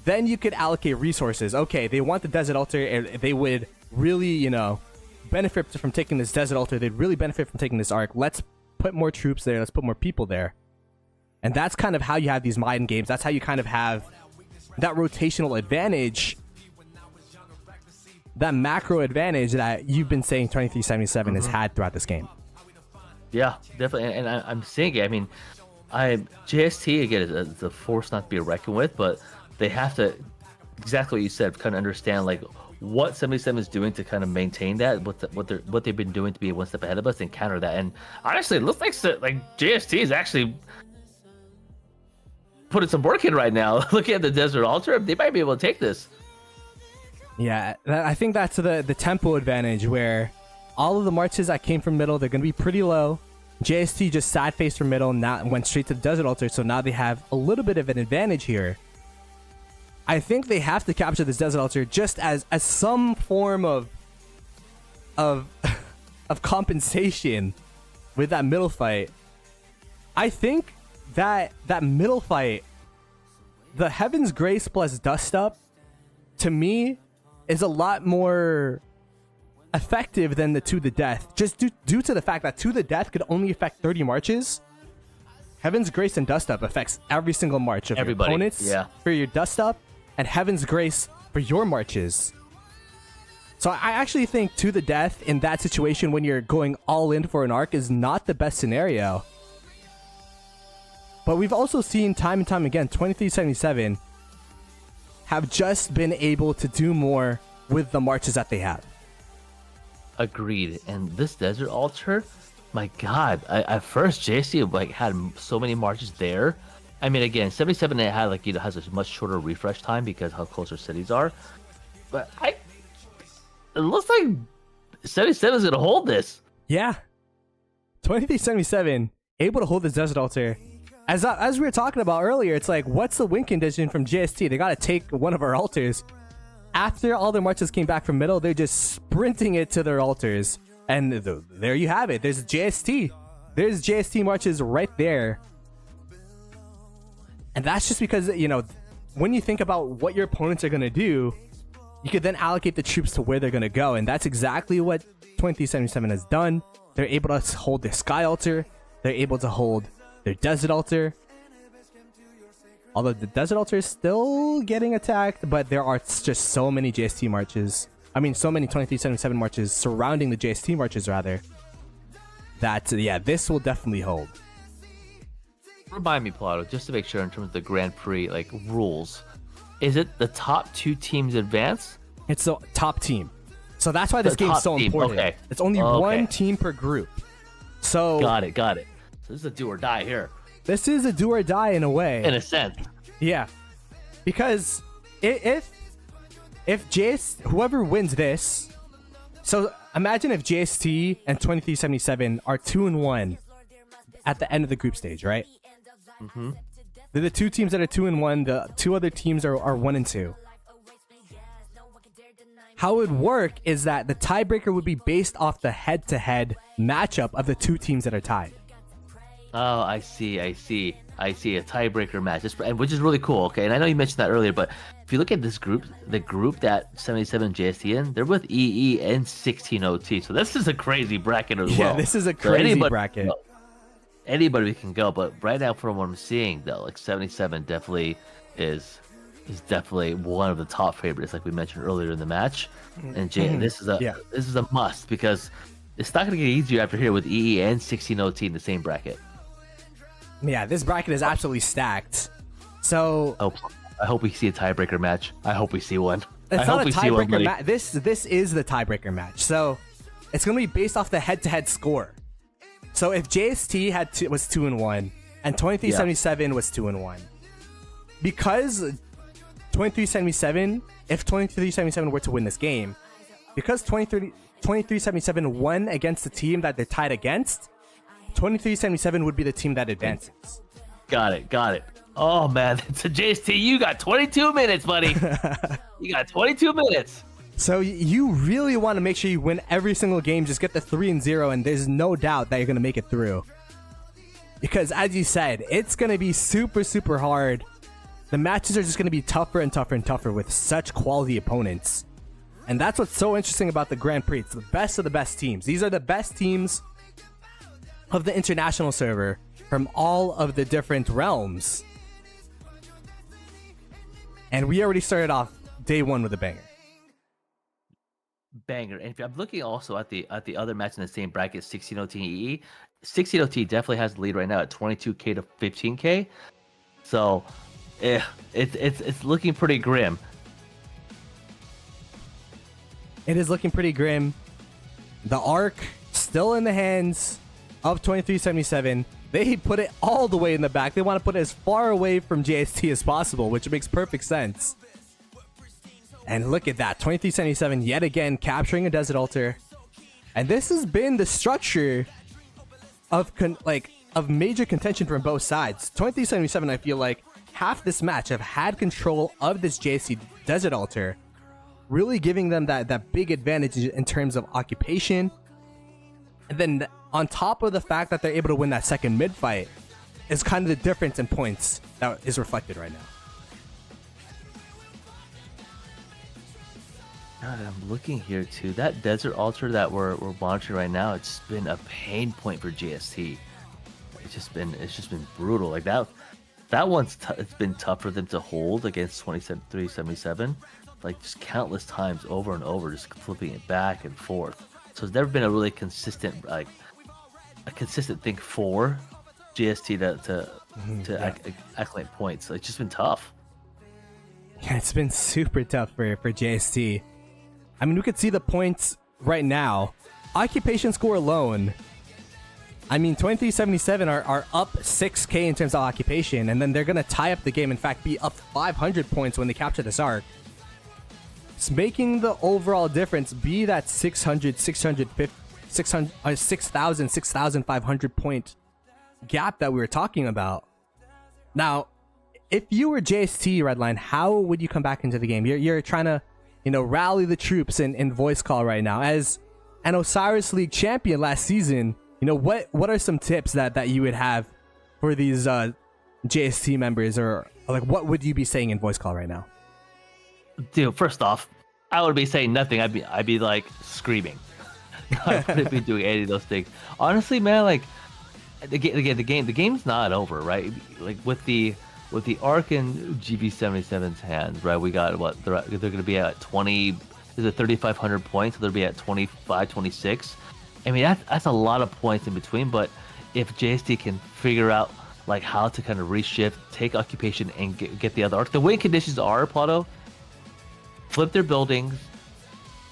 then you could allocate resources. Okay, they want the Desert Altar, and they would really, you know, benefit from taking this Desert Altar. They'd really benefit from taking this Ark. Let's put more troops there. Let's put more people there. And that's kind of how you have these mind games. That's how you kind of have that rotational advantage, that macro advantage that you've been saying 2377 has had throughout this game. Yeah, definitely. And I'm seeing it. I mean, JST, again, is a force not to be reckoned with, but they have to, exactly what you said, kind of understand like what 77 is doing to kind of maintain that, what they've been doing to be one step ahead of us and counter that. And honestly, it looks like JST is actually putting some work in right now. Looking at the Desert Altar, they might be able to take this. Yeah, I think that's the tempo advantage where all of the marches that came from middle, they're going to be pretty low. JST just sad face from middle, now went straight to the Desert Altar, so now they have a little bit of an advantage here. I think they have to capture this Desert Altar just as some form of compensation with that middle fight. I think that middle fight, the Heaven's Grace plus Dust Up, to me, is a lot more effective than the To the Death, just due to the fact that To the Death could only affect 30 marches. Heaven's Grace and Dust Up affects every single march of Everybody, your opponents for your Dust Up, and Heaven's Grace for your marches. So I actually think To the Death in that situation, when you're going all in for an Ark, is not the best scenario. But we've also seen time and time again, 2377 have just been able to do more with the marches that they have. Agreed. And this Desert Altar, my God, at first JST like had so many marches there. I mean, again, 77 it had like has a much shorter refresh time because how close our cities are. But it looks like 77 is gonna hold this. Yeah, 2377 able to hold this Desert Altar. As we were talking about earlier, it's like, what's the win condition from JST? They got to take one of our altars. After all their marches came back from middle, they're just sprinting it to their altars. And there you have it. There's JST. There's JST marches right there. And that's just because, you know, when you think about what your opponents are going to do, you could then allocate the troops to where they're going to go. And that's exactly what 2377 has done. They're able to hold their Sky Altar. They're able to hold their Desert Altar. Although the Desert Altar is still getting attacked, but there are just so many JST marches. I mean, so many 2377 marches surrounding the JST marches, rather. That, yeah, this will definitely hold. Remind me, Plato, just to make sure in terms of the Grand Prix like rules, is it the top 2 teams advance? It's the top team. So that's why this game's so important. Okay. It's only one team per group. So got it. So this is a do or die here. This is a do or die in a way. In a sense. Yeah. Because if whoever wins this, so imagine if JST and 2377 are 2-1 at the end of the group stage, right? Mm-hmm. They're the 2 teams that are 2-1. The 2 other teams are 1-2. How it would work is that the tiebreaker would be based off the head-to-head matchup of the 2 teams that are tied. Oh, I see. A tiebreaker match, which is really cool. Okay, and I know you mentioned that earlier, but if you look at this group, the group that 77 JST in, they're with EE and 16OT. So this is a crazy bracket as well. Yeah, this is a crazy bracket. Anybody can go, but right now, from what I'm seeing, though, like 77 definitely is definitely one of the top favorites, like we mentioned earlier in the match. And this is a must because it's not going to get easier after here with EE and 16OT in the same bracket. Yeah, this bracket is absolutely stacked. So I hope we see a tiebreaker match. I hope we see one. It's not a tiebreaker match. This is the tiebreaker match. So it's going to be based off the head-to-head score. So if JST was 2-1 and 2377 was 2-1, because 2377, if 2377 were to win this game, because 2377 won against the team that they're tied against, 2377 would be the team that advances. Got it. Oh man, it's a JST. You got 22 minutes, buddy. You got 22 minutes. So you really want to make sure you win every single game. Just get the 3-0, and there's no doubt that you're going to make it through. Because as you said, it's going to be super, super hard. The matches are just going to be tougher and tougher and tougher with such quality opponents. And that's what's so interesting about the Grand Prix. It's the best of the best teams. These are the best teams of the international server from all of the different realms. And we already started off day 1 with a banger. And if I'm looking also at the other match in the same bracket, 16OT EE, 16OT definitely has the lead right now at 22k to 15k. So it's looking pretty grim. It is looking pretty grim. The Ark still in the hands of 2377. They put it all the way in the back. They want to put it as far away from JST as possible, which makes perfect sense. And look at that, 2377 yet again capturing a Desert Altar. And this has been the structure of major contention from both sides. 2377, I feel like half this match have had control of this JST Desert Altar, really giving them that big advantage in terms of occupation. And then on top of the fact that they're able to win that second mid fight is kind of the difference in points that is reflected right now. God, I'm looking here too. That Desert Altar that we're monitoring right now, it's been a pain point for JST. It's just been brutal. Like that one's it's been tough for them to hold against 2377. Like just countless times over and over, just flipping it back and forth. So it's never been a really consistent thing for JST to acclimate points. So it's just been tough. Yeah, it's been super tough for JST. I mean, we could see the points right now. Occupation score alone, I mean, 2377 are up 6k in terms of occupation, and then they're going to tie up the game, in fact, be up 500 points when they capture this Ark. It's making the overall difference be that 6,500 point gap that we were talking about. Now, if you were JST, Redline, how would you come back into the game? You're trying to, rally the troops in voice call right now. As an Osiris League champion last season, what are some tips that you would have for these JST members, or like what would you be saying in voice call right now? Dude, first off, I would be saying nothing. I'd be like screaming. I wouldn't be doing any of those things. Honestly, man, like the game's not over, right? Like with the Ark and GB77's hands, right? We got what they're going to be at 20. Is it 3,500 points? So they'll be at 25, 26. I mean, that's a lot of points in between. But if JST can figure out like how to kind of reshift, take occupation, and get the other Ark, the win conditions are, Plato, flip their buildings,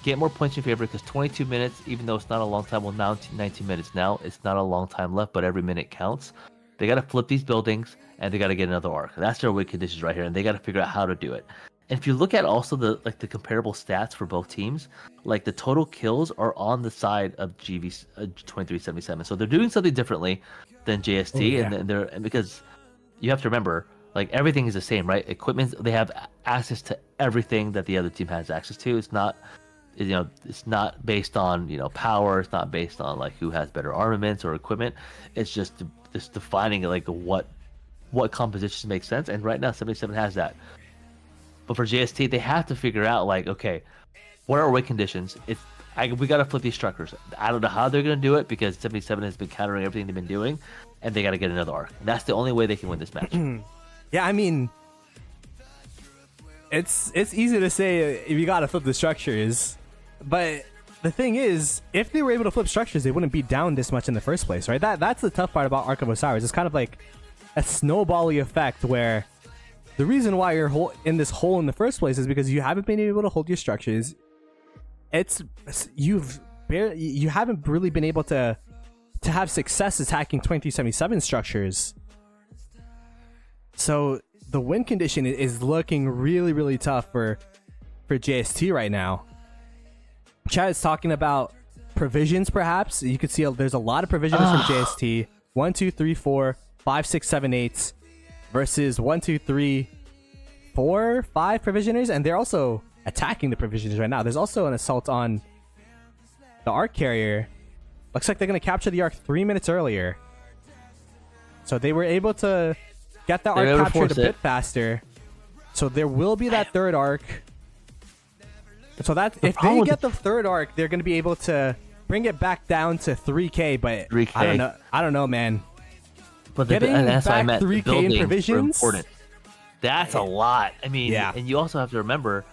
get more points in favor, because 22 minutes, even though it's not a long time, well, now 19 minutes now, it's not a long time left, but every minute counts. They got to flip these buildings, and they got to get another Ark. That's their win conditions right here, and they got to figure out how to do it. And if you look at also the comparable stats for both teams, like the total kills are on the side of 2377. So they're doing something differently than JST, and because you have to remember, like everything is the same, right? Equipment, they have access to everything that the other team has access to. It's not, it's not based on power. It's not based on like who has better armaments or equipment. It's just defining like what compositions make sense. And right now, 77 has that. But for JST, they have to figure out like, okay, what are our win conditions? We got to flip these structures. I don't know how they're going to do it, because 77 has been countering everything they've been doing, and they got to get another Ark. And that's the only way they can win this match. Yeah, I mean, it's easy to say you got to flip the structures, but the thing is, if they were able to flip structures, they wouldn't be down this much in the first place, right? That's the tough part about Ark of Osiris. It's kind of like a snowbally effect, where the reason why you're in this hole in the first place is because you haven't been able to hold your structures. You haven't really been able to have success attacking 2377 structures. So the win condition is looking really, really tough for JST right now. Chad is talking about provisions, perhaps. You can see there's a lot of provisions from JST. 1, 2, 3, 4, 5, 6, 7, 8 versus 1, 2, 3, 4, 5 provisioners, and they're also attacking the provisioners right now. There's also an assault on the Ark carrier. Looks like they're going to capture the Ark 3 minutes earlier. So they were able to get the Ark captured a bit faster. So there will be that third Ark. So that if they get the third Ark, they're going to be able to bring it back down to 3k. But 3K. I don't know, man. But getting back 3k in provisions, important. That's a lot. I mean, yeah. And you also have to remember,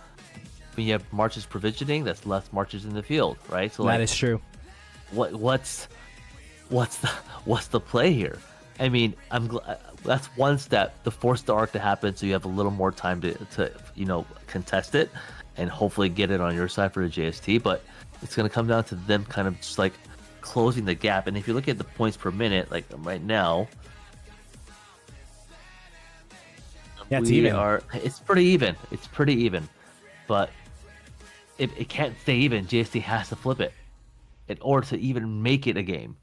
when you have marches provisioning, that's less marches in the field, right? So that is true. What's the play here? I mean, that's one step to force the Ark to happen, so you have a little more time to contest it and hopefully get it on your side for the JST. But it's going to come down to them kind of just like closing the gap. And if you look at the points per minute, like right now, yeah, it's even. It's pretty even. It's pretty even. But if it can't stay even, JST has to flip it in order to even make it a game.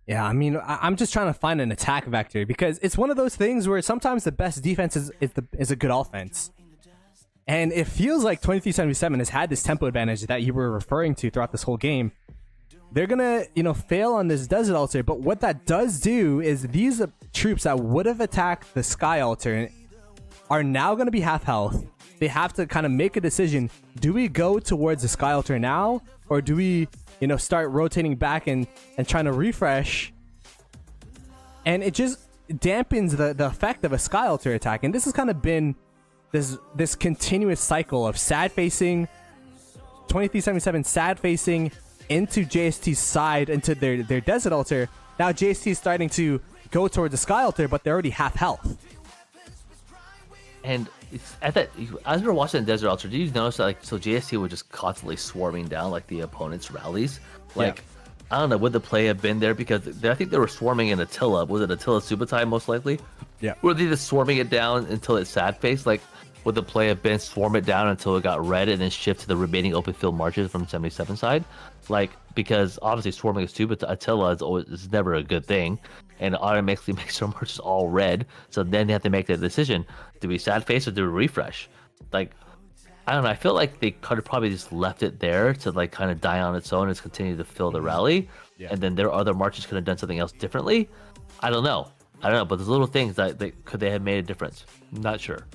Yeah, I mean, I'm just trying to find an attack vector because it's one of those things where sometimes the best defense is a good offense. And it feels like 2377 has had this tempo advantage that you were referring to throughout this whole game. They're gonna, fail on this Desert Altar, but what that does do is these troops that would have attacked the Sky Altar are now gonna be half health. They have to kind of make a decision. Do we go towards the Sky Altar now, or do we start rotating back and trying to refresh? And it just dampens the effect of a Sky Altar attack. And this has kind of been this continuous cycle of sad facing 2377, sad facing into JST's side, into their Desert Altar. Now JST is starting to go towards the Sky Altar, but they're already half health. And it's at that, as we were watching the Desert Altar, did you notice that so JST was just constantly swarming down the opponent's rallies? I don't know, would the play have been there? Because I think they were swarming in Attila. Was it Attila Subutai most likely? Yeah. Were they just swarming it down until it's sad face? Would the play have been swarm it down until it got red and then shift to the remaining open field marches from 77 side? Because obviously swarming Attila is never a good thing, and it automatically makes their marches all red. So then they have to make that decision: do we sad face or do we refresh? I don't know. I feel like they could have probably just left it there to kind of die on its own and just continue to fill the rally, and then their other marches could have done something else differently. I don't know, but there's little things that they have made a difference. I'm not sure.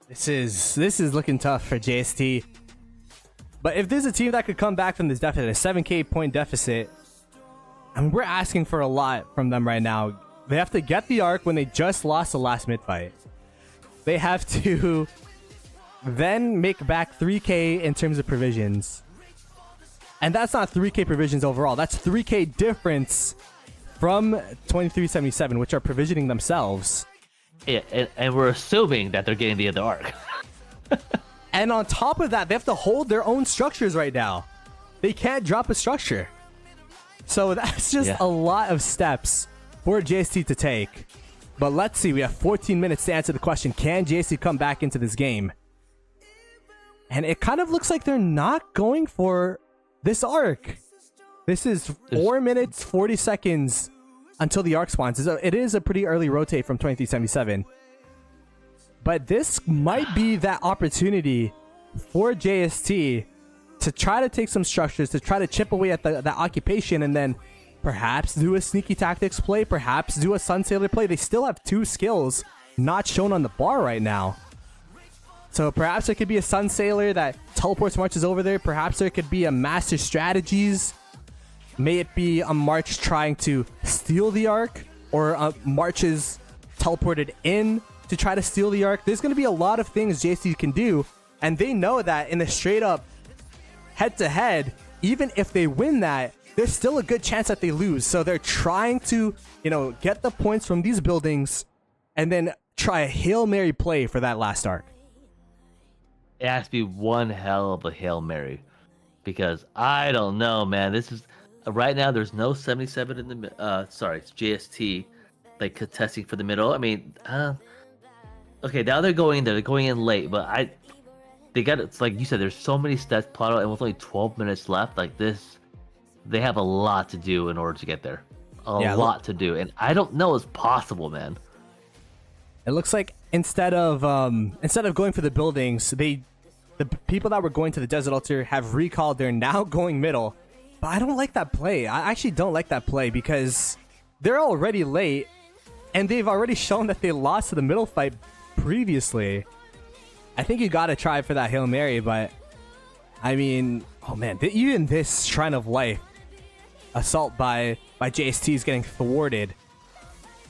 This is looking tough for JST. But if there's a team that could come back from this deficit, a 7k point deficit, I mean, we're asking for a lot from them right now. They have to get the Ark when they just lost the last mid fight. They have to then make back 3k in terms of provisions. And that's not 3k provisions overall. That's 3k difference from 2377, which are provisioning themselves. Yeah, and we're assuming that they're getting the other Ark. And on top of that, they have to hold their own structures right now. They can't drop a structure. So that's just a lot of steps for JST to take. But let's see, we have 14 minutes to answer the question, can JST come back into this game? And it kind of looks like they're not going for this Ark. This is 4 minutes, 40 seconds until the Ark spawns. It is a pretty early rotate from 2377. But this might be that opportunity for JST to try to take some structures, to try to chip away at the occupation, and then perhaps do a sneaky tactics play, perhaps do a Sunsailor play. They still have 2 skills not shown on the bar right now. So perhaps there could be a Sunsailor that teleports marches over there. Perhaps there could be a Master Strategies. May it be a March trying to steal the Ark, or marches teleported in to try to steal the Ark. There's going to be a lot of things JST can do, and they know that in a straight up head-to-head, even if they win that, there's still a good chance that they lose. So they're trying to, get the points from these buildings and then try a Hail Mary play for that last Ark. It has to be one hell of a Hail Mary, because I don't know, man. This is right now. There's no 77 in the it's JST contesting for the middle. I mean, okay, now they're going there. They're going in late, but they got it's like you said. There's so many stats plotted, and with only 12 minutes left, this, they have a lot to do in order to get there. A lot to do, and I don't know it's possible, man. It looks like instead of going for the buildings, the people that were going to the Desert Altar have recalled. They're now going middle, but I don't like that play. I actually don't like that play because they're already late, and they've already shown that they lost to the middle fight previously. I think you got to try for that Hail Mary, but I mean, oh man, even this Shrine of Life assault by JST is getting thwarted.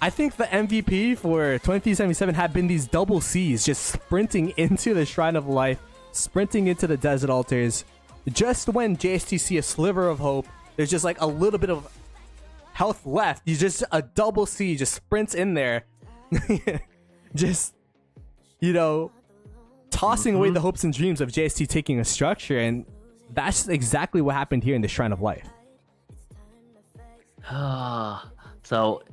I think the MVP for 2377 have been these double C's, just sprinting into the Shrine of Life, sprinting into the Desert Altars. Just when JST see a sliver of hope, there's just a little bit of health left. You just a double C just sprints in there, just tossing away the hopes and dreams of JST taking a structure, and that's exactly what happened here in the Shrine of Life. So,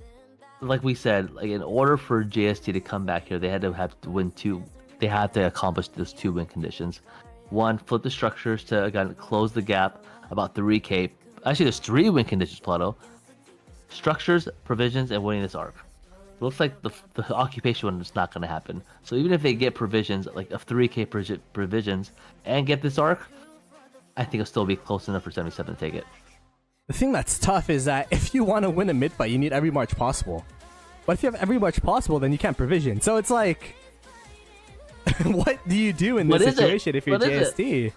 like we said, in order for JST to come back here, they had to win 2 they had to accomplish those 2 win conditions. 1, flip the structures to again close the gap about 3k. Actually, there's 3 win conditions, Plato. Structures, provisions, and winning this arc. It looks like the occupation one is not going to happen. So even if they get provisions, like of 3k provisions, and get this arc, I think it'll still be close enough for 77 to take it. The thing that's tough is that if you want to win a mid fight, you need every march possible. But if you have every march possible, then you can't provision. So it's like, what do you do in this situation if you're JST?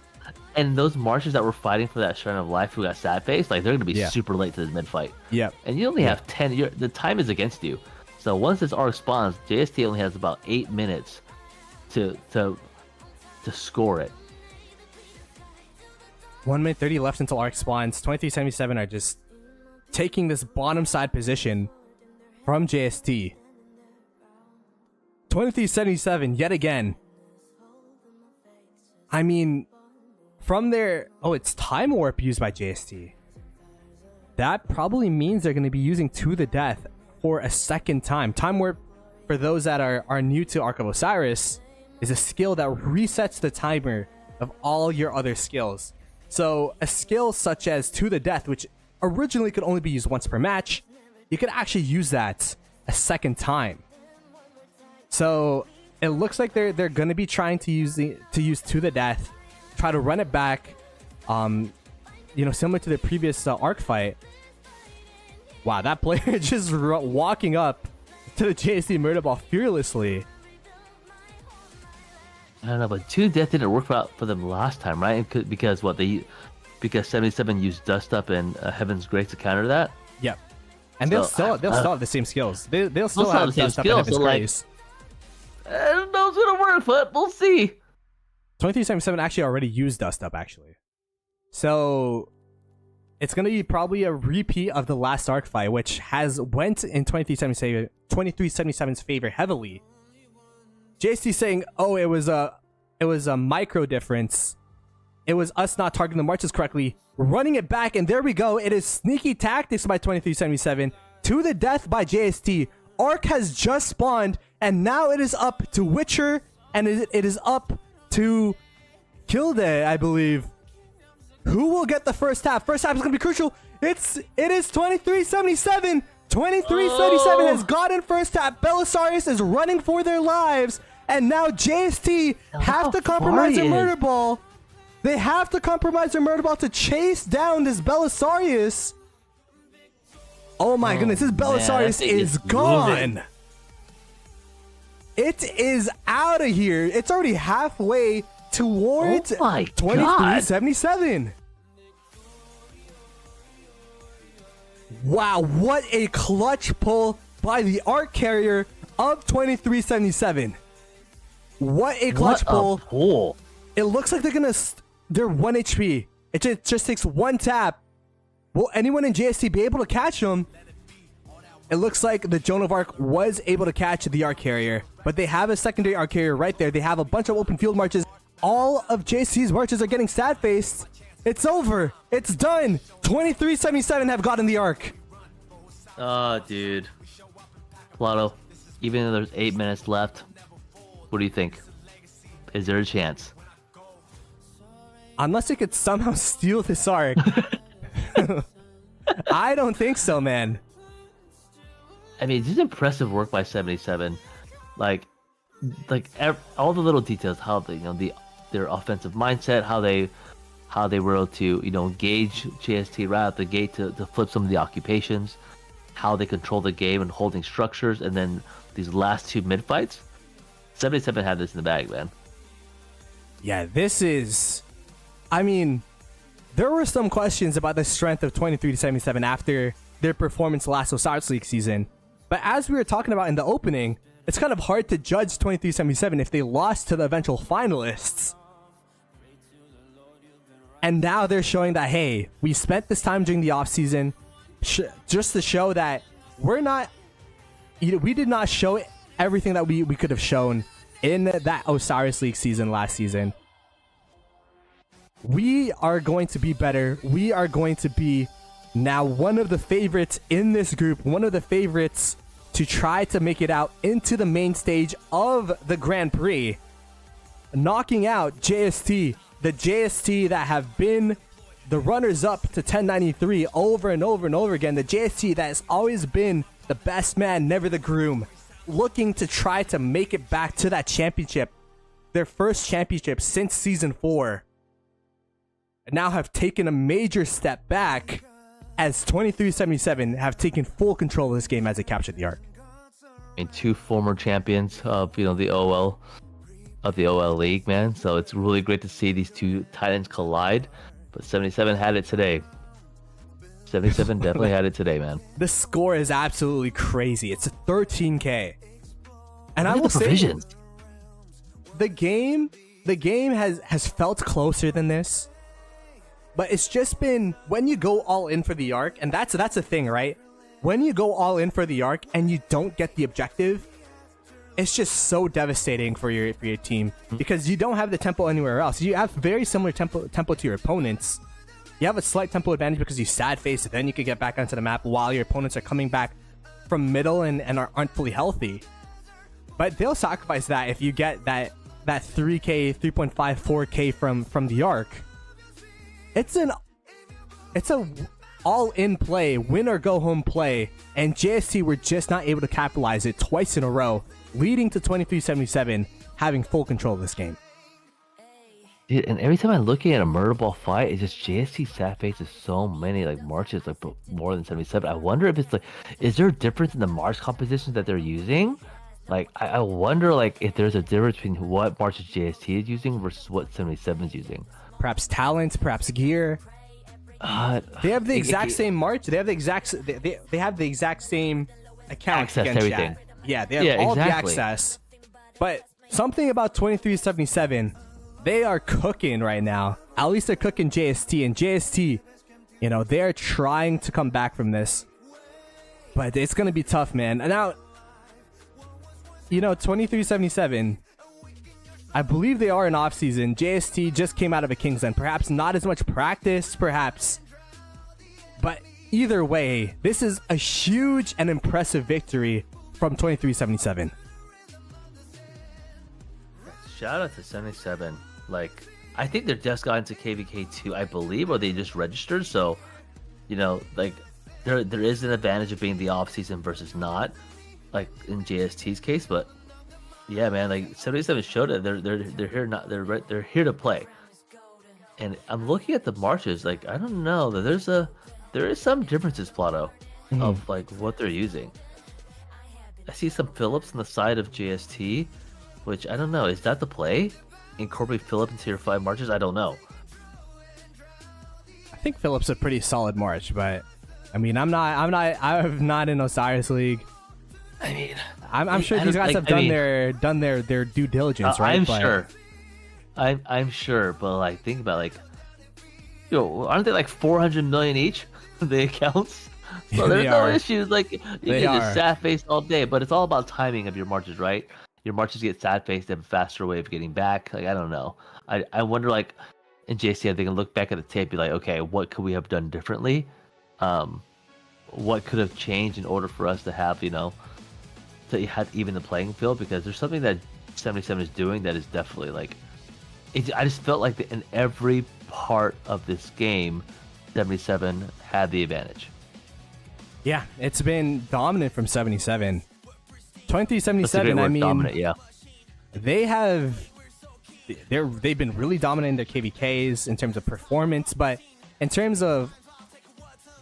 And those marchers that were fighting for that Shrine of Life who got sad face, like they're going to be super late to this mid fight. Yeah. And you only have 10. The time is against you. So once this arc spawns, JST only has about 8 minutes to score it. 1 minute 30 left until arc spawns. 2377 are just taking this bottom side position from JST. 2377 yet again. I mean, from their... Oh, it's time warp used by JST. That probably means they're going to be using To the Death for a second time. Time warp, for those that are new to Ark of Osiris, is a skill that resets the timer of all your other skills. So a skill such as To the Death, which originally could only be used once per match, you could actually use that a second time. So it looks like they're going to be trying to use To the Death, try to run it back, similar to the previous Ark Fight. Wow, that player just walking up to the JST murder ball fearlessly. I don't know, but 2 Death didn't work out for them last time, right? Because 77 used Dust Up and Heaven's Grace to counter that. Yep. And they'll still have the same skills. They'll still have Dust Up and Heaven's Grace. I don't know if it's gonna work, but we'll see. 2377 actually already used Dust Up, actually. So it's going to be probably a repeat of the last Ark Fight, which went in 2377's favor heavily. JST saying, oh, it was a micro difference. It was us not targeting the marches correctly, running it back, and there we go. It is sneaky tactics by 2377. To the Death by JST. Ark has just spawned, and now it is up to Witcher, and it is up to Kilde, I believe. Who will get the first half? First half is going to be crucial. It is 2377. 2377 has gotten first half. Belisarius is running for their lives. And now JST have to compromise their murder ball. They have to compromise their murder ball to chase down this Belisarius. Oh my goodness, this Belisarius is gone. It is out of here. It's already halfway towards 2377. Wow, what a clutch pull by the Ark carrier of 2377. What a clutch pull. It looks like they're 1 HP. It just takes 1 tap. Will anyone in JST be able to catch them? It looks like the Joan of Arc was able to catch the Ark carrier, but they have a secondary Ark carrier right there. They have a bunch of open field marches. All of JST's marches are getting sad-faced. It's over. It's done. 2377 have gotten the Ark. Oh, dude. Plato, even though there's 8 minutes left, what do you think? Is there a chance? Unless they could somehow steal this Ark. I don't think so, man. I mean, this is impressive work by 77. All the little details, how their offensive mindset, how they were able to engage JST right out the gate to flip some of the occupations, how they control the game and holding structures, and then these last 2 mid fights. 77 had this in the bag, man. Yeah, this is. I mean, there were some questions about the strength of 2377 after their performance last Osiris League season. But as we were talking about in the opening, it's kind of hard to judge 2377 if they lost to the eventual finalists. And now they're showing that, hey, we spent this time during the offseason just to show that we did not show everything that we could have shown in that Osiris League season last season. We are going to be better. We are going to be now one of the favorites in this group, one of the favorites to try to make it out into the main stage of the Grand Prix. knocking out JST, the JST that have been the runners-up to 1093 over and over and over again. The JST that has always been the best man, never the groom, looking to try to make it back to that championship, their first championship since Season 4, now have taken a major step back as 2377 have taken full control of this game as they captured the Ark. And two former champions of the OL League, man. So it's really great to see these two titans collide. But 77 had it today. 77 definitely had it today, man. The score is absolutely crazy. It's a 13K. And I will say, the game has felt closer than this. But it's just been, when you go all in for the Ark, and that's the thing, right? When you go all in for the Ark and you don't get the objective, it's just so devastating for your team, because you don't have the tempo anywhere else. You have very similar tempo to your opponents. You have a slight tempo advantage because you sad face, then you could get back onto the map while your opponents are coming back from middle and aren't fully healthy. But they'll sacrifice that if you get that 3K, 3.5, 4K from the Ark. It's a all-in play, win or go home play, and JST were just not able to capitalize it twice in a row, leading to 2377 having full control of this game. Dude, and every time I look at a murder ball fight, it's just JST sat faces so many marches, more than 77. I wonder if it's is there a difference in the march compositions that they're using? I wonder if there's a difference between what marches JST is using versus what 77 is using. Perhaps talent, perhaps gear. They have the exact same march. They have the exact same account access to everything. Chat. Yeah, they have all the access. But something about 2377, they are cooking right now. At least they're cooking JST, and JST, they're trying to come back from this. But it's gonna be tough, man. And now, 2377, I believe they are in off season. JST just came out of a King's End. Perhaps not as much practice, perhaps. But either way, this is a huge and impressive victory from 2377. Shout out to 77. I think they're just got into KVK 2, I believe, or they just registered. So, there is an advantage of being the off season versus not, in JST's case. But yeah, man, 77 showed it. They're here they're here to play. And I'm looking at the marches. I don't know that there is some differences, Plato, of what they're using. I see some Phillips on the side of JST, which I don't know. Is that the play? Incorporate Phillips into your 5 marches? I don't know. I think Phillips a pretty solid march, but I'm not in Osiris League. I'm sure these guys have done their due diligence, right? I'm sure, but think about aren't they 400 million each? The accounts. So there's no issues. You can just sad face all day, but it's all about timing of your marches, right? Your marches get sad faced, they have a faster way of getting back. I don't know. I wonder in JC if they can look back at the tape, be okay, what could we have done differently? What could have changed in order for us to have to have even the playing field? Because there's something that 77 is doing that is definitely I just felt in every part of this game, 77 had the advantage. Yeah, it's been dominant from 77. 2377, dominant, yeah. They've been really dominant in their KVKs in terms of performance, but in terms of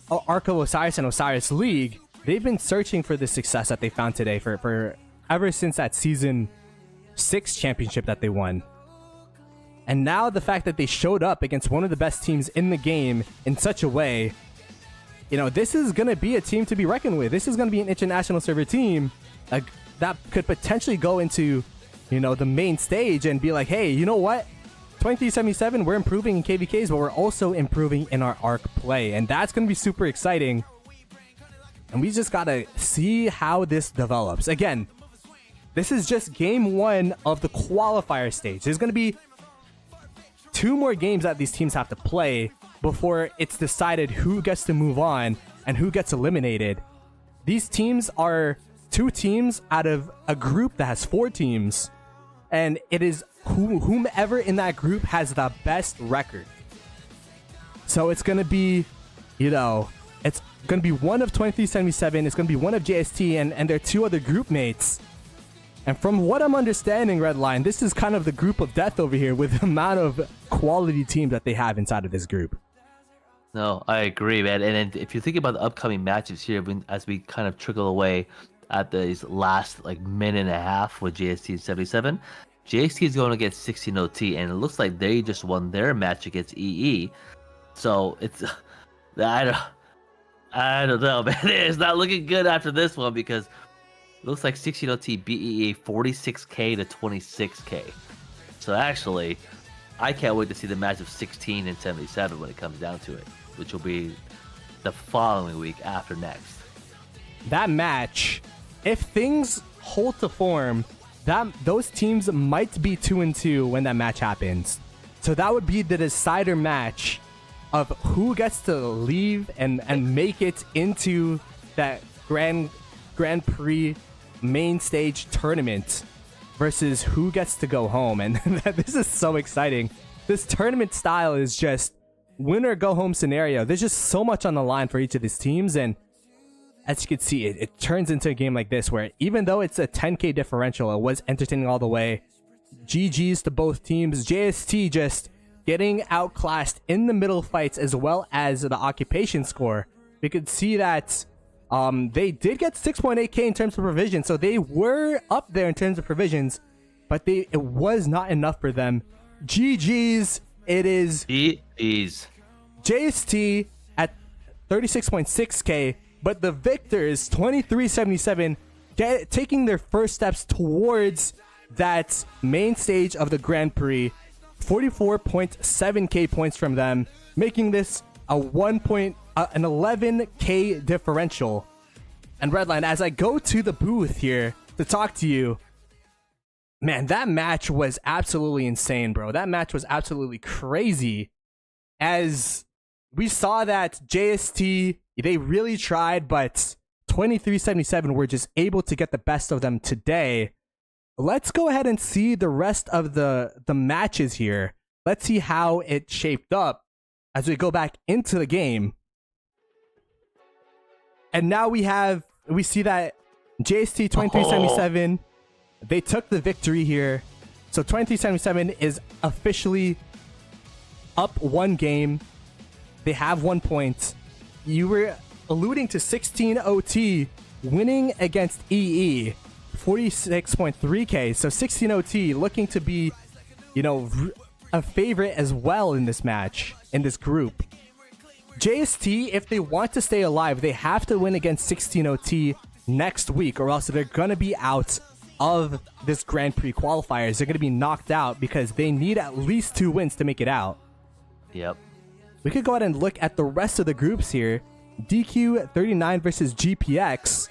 Ark of Osiris and Osiris League, they've been searching for the success that they found today for ever since that Season 6 championship that they won. And now the fact that they showed up against one of the best teams in the game in such a way, this is going to be a team to be reckoned with. This is going to be an international server team that could potentially go into, the main stage and be hey, you know what? 2377, we're improving in KVKs, but we're also improving in our Ark play. And that's going to be super exciting. And we just got to see how this develops. Again, this is just game 1 of the qualifier stage. There's going to be 2 more games that these teams have to play before it's decided who gets to move on and who gets eliminated. These teams are 2 teams out of a group that has 4 teams. and it is whomever in that group has the best record. So it's gonna be, it's gonna be one of 2377. It's gonna be one of JST and their two other group mates. And from what I'm understanding, Redline, this is kind of the group of death over here with the amount of quality teams that they have inside of this group. No, I agree, man. And if you think about the upcoming matches here, as we kind of trickle away at these last minute and a half with JST and 77, JST is going against 16 OT, and it looks like they just won their match against EE. So it's I don't know, man. It's not looking good after this one because it looks like 16 OT beat EE 46k to 26k. So actually, I can't wait to see the match of 16 and 77 when it comes down to it, which will be the following week after next. That match, if things hold to form, those teams might be 2-2 when that match happens. So that would be the decider match of who gets to leave and make it into that Grand Prix main stage tournament versus who gets to go home. And this is so exciting. This tournament style is just winner go home scenario. There's just so much on the line for each of these teams, and as you can see, it turns into a game like this where even though it's a 10k differential, it was entertaining all the way. GG's to both teams. JST just getting outclassed in the middle fights as well as the occupation score. We could see that they did get 6.8k in terms of provision, so they were up there in terms of provisions, but it was not enough for them. GG's. It is JST at 36.6k, but the victors 2377 taking their first steps towards that main stage of the Grand Prix. 44.7k points from them, making this an 11k differential. And Redline, as I go to the booth here to talk to you, man, that match was absolutely insane, bro. That match was absolutely crazy. As we saw that JST, they really tried, but 2377 were just able to get the best of them today. Let's go ahead and see the rest of the matches here. Let's see how it shaped up as we go back into the game. And now we see that JST 2377, they took the victory here. So 2377 is officially up one game. They have 1 point. You were alluding to 16 OT winning against EE. 46.3k. So 16 OT looking to be, a favorite as well in this match, in this group. JST, if they want to stay alive, they have to win against 16 OT next week, or else they're going to be out of this Grand Prix qualifiers. They're going to be knocked out because they need at least 2 wins to make it out. Yep. We could go ahead and look at the rest of the groups here. DQ39 versus GPX.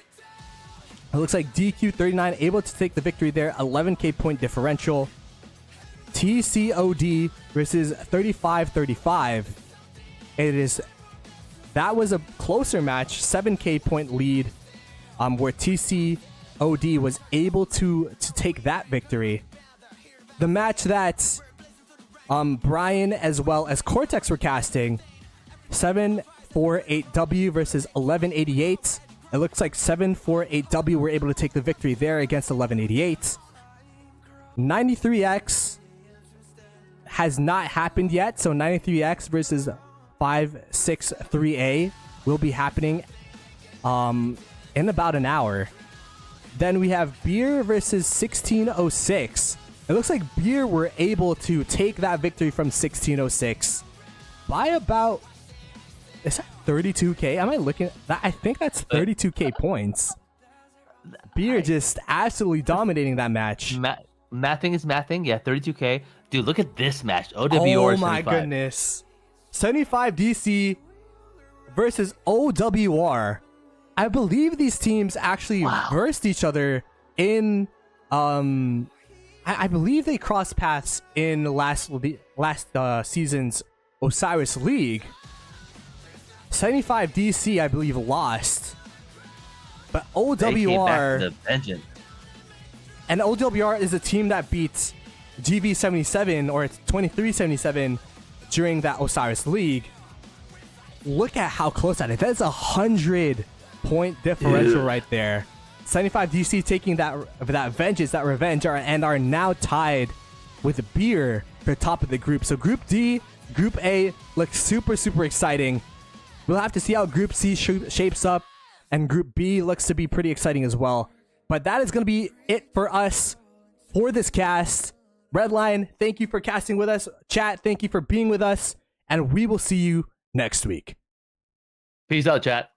It looks like DQ39 able to take the victory there, 11k point differential. TCOD versus 3535. That was a closer match, 7k point lead, where TCOD was able to take that victory. The match that Brian as well as Cortex were casting, 748W versus 1188. It looks like 748W were able to take the victory there against 1188. 93X has not happened yet, so 93X versus 563A will be happening in about an hour. Then we have Beer versus 1606. It looks like Beer were able to take that victory from 1606 by about... Is that 32k? Am I looking at that? I think that's 32k points. Beer just absolutely dominating that match. Mathing is mathing. Yeah, 32k. Dude, look at this match. OWR. Oh my goodness. 75 DC versus OWR. I believe these teams actually versed each other in I believe they crossed paths in last season's Osiris League. 75 DC, I believe, lost. But OWR... They came back to the vengeance. And OWR is a team that beats GV77 or it's 2377 during that Osiris League. Look at how close that is. That's 100-point differential right there. 75 DC taking that vengeance, that revenge, and are now tied with Beer for top of the group. So Group D, Group A looks super, super exciting. We'll have to see how Group C shapes up, and Group B looks to be pretty exciting as well. But that is going to be it for us for this cast. Redline, thank you for casting with us. Chat, thank you for being with us, and we will see you next week. Peace out, chat.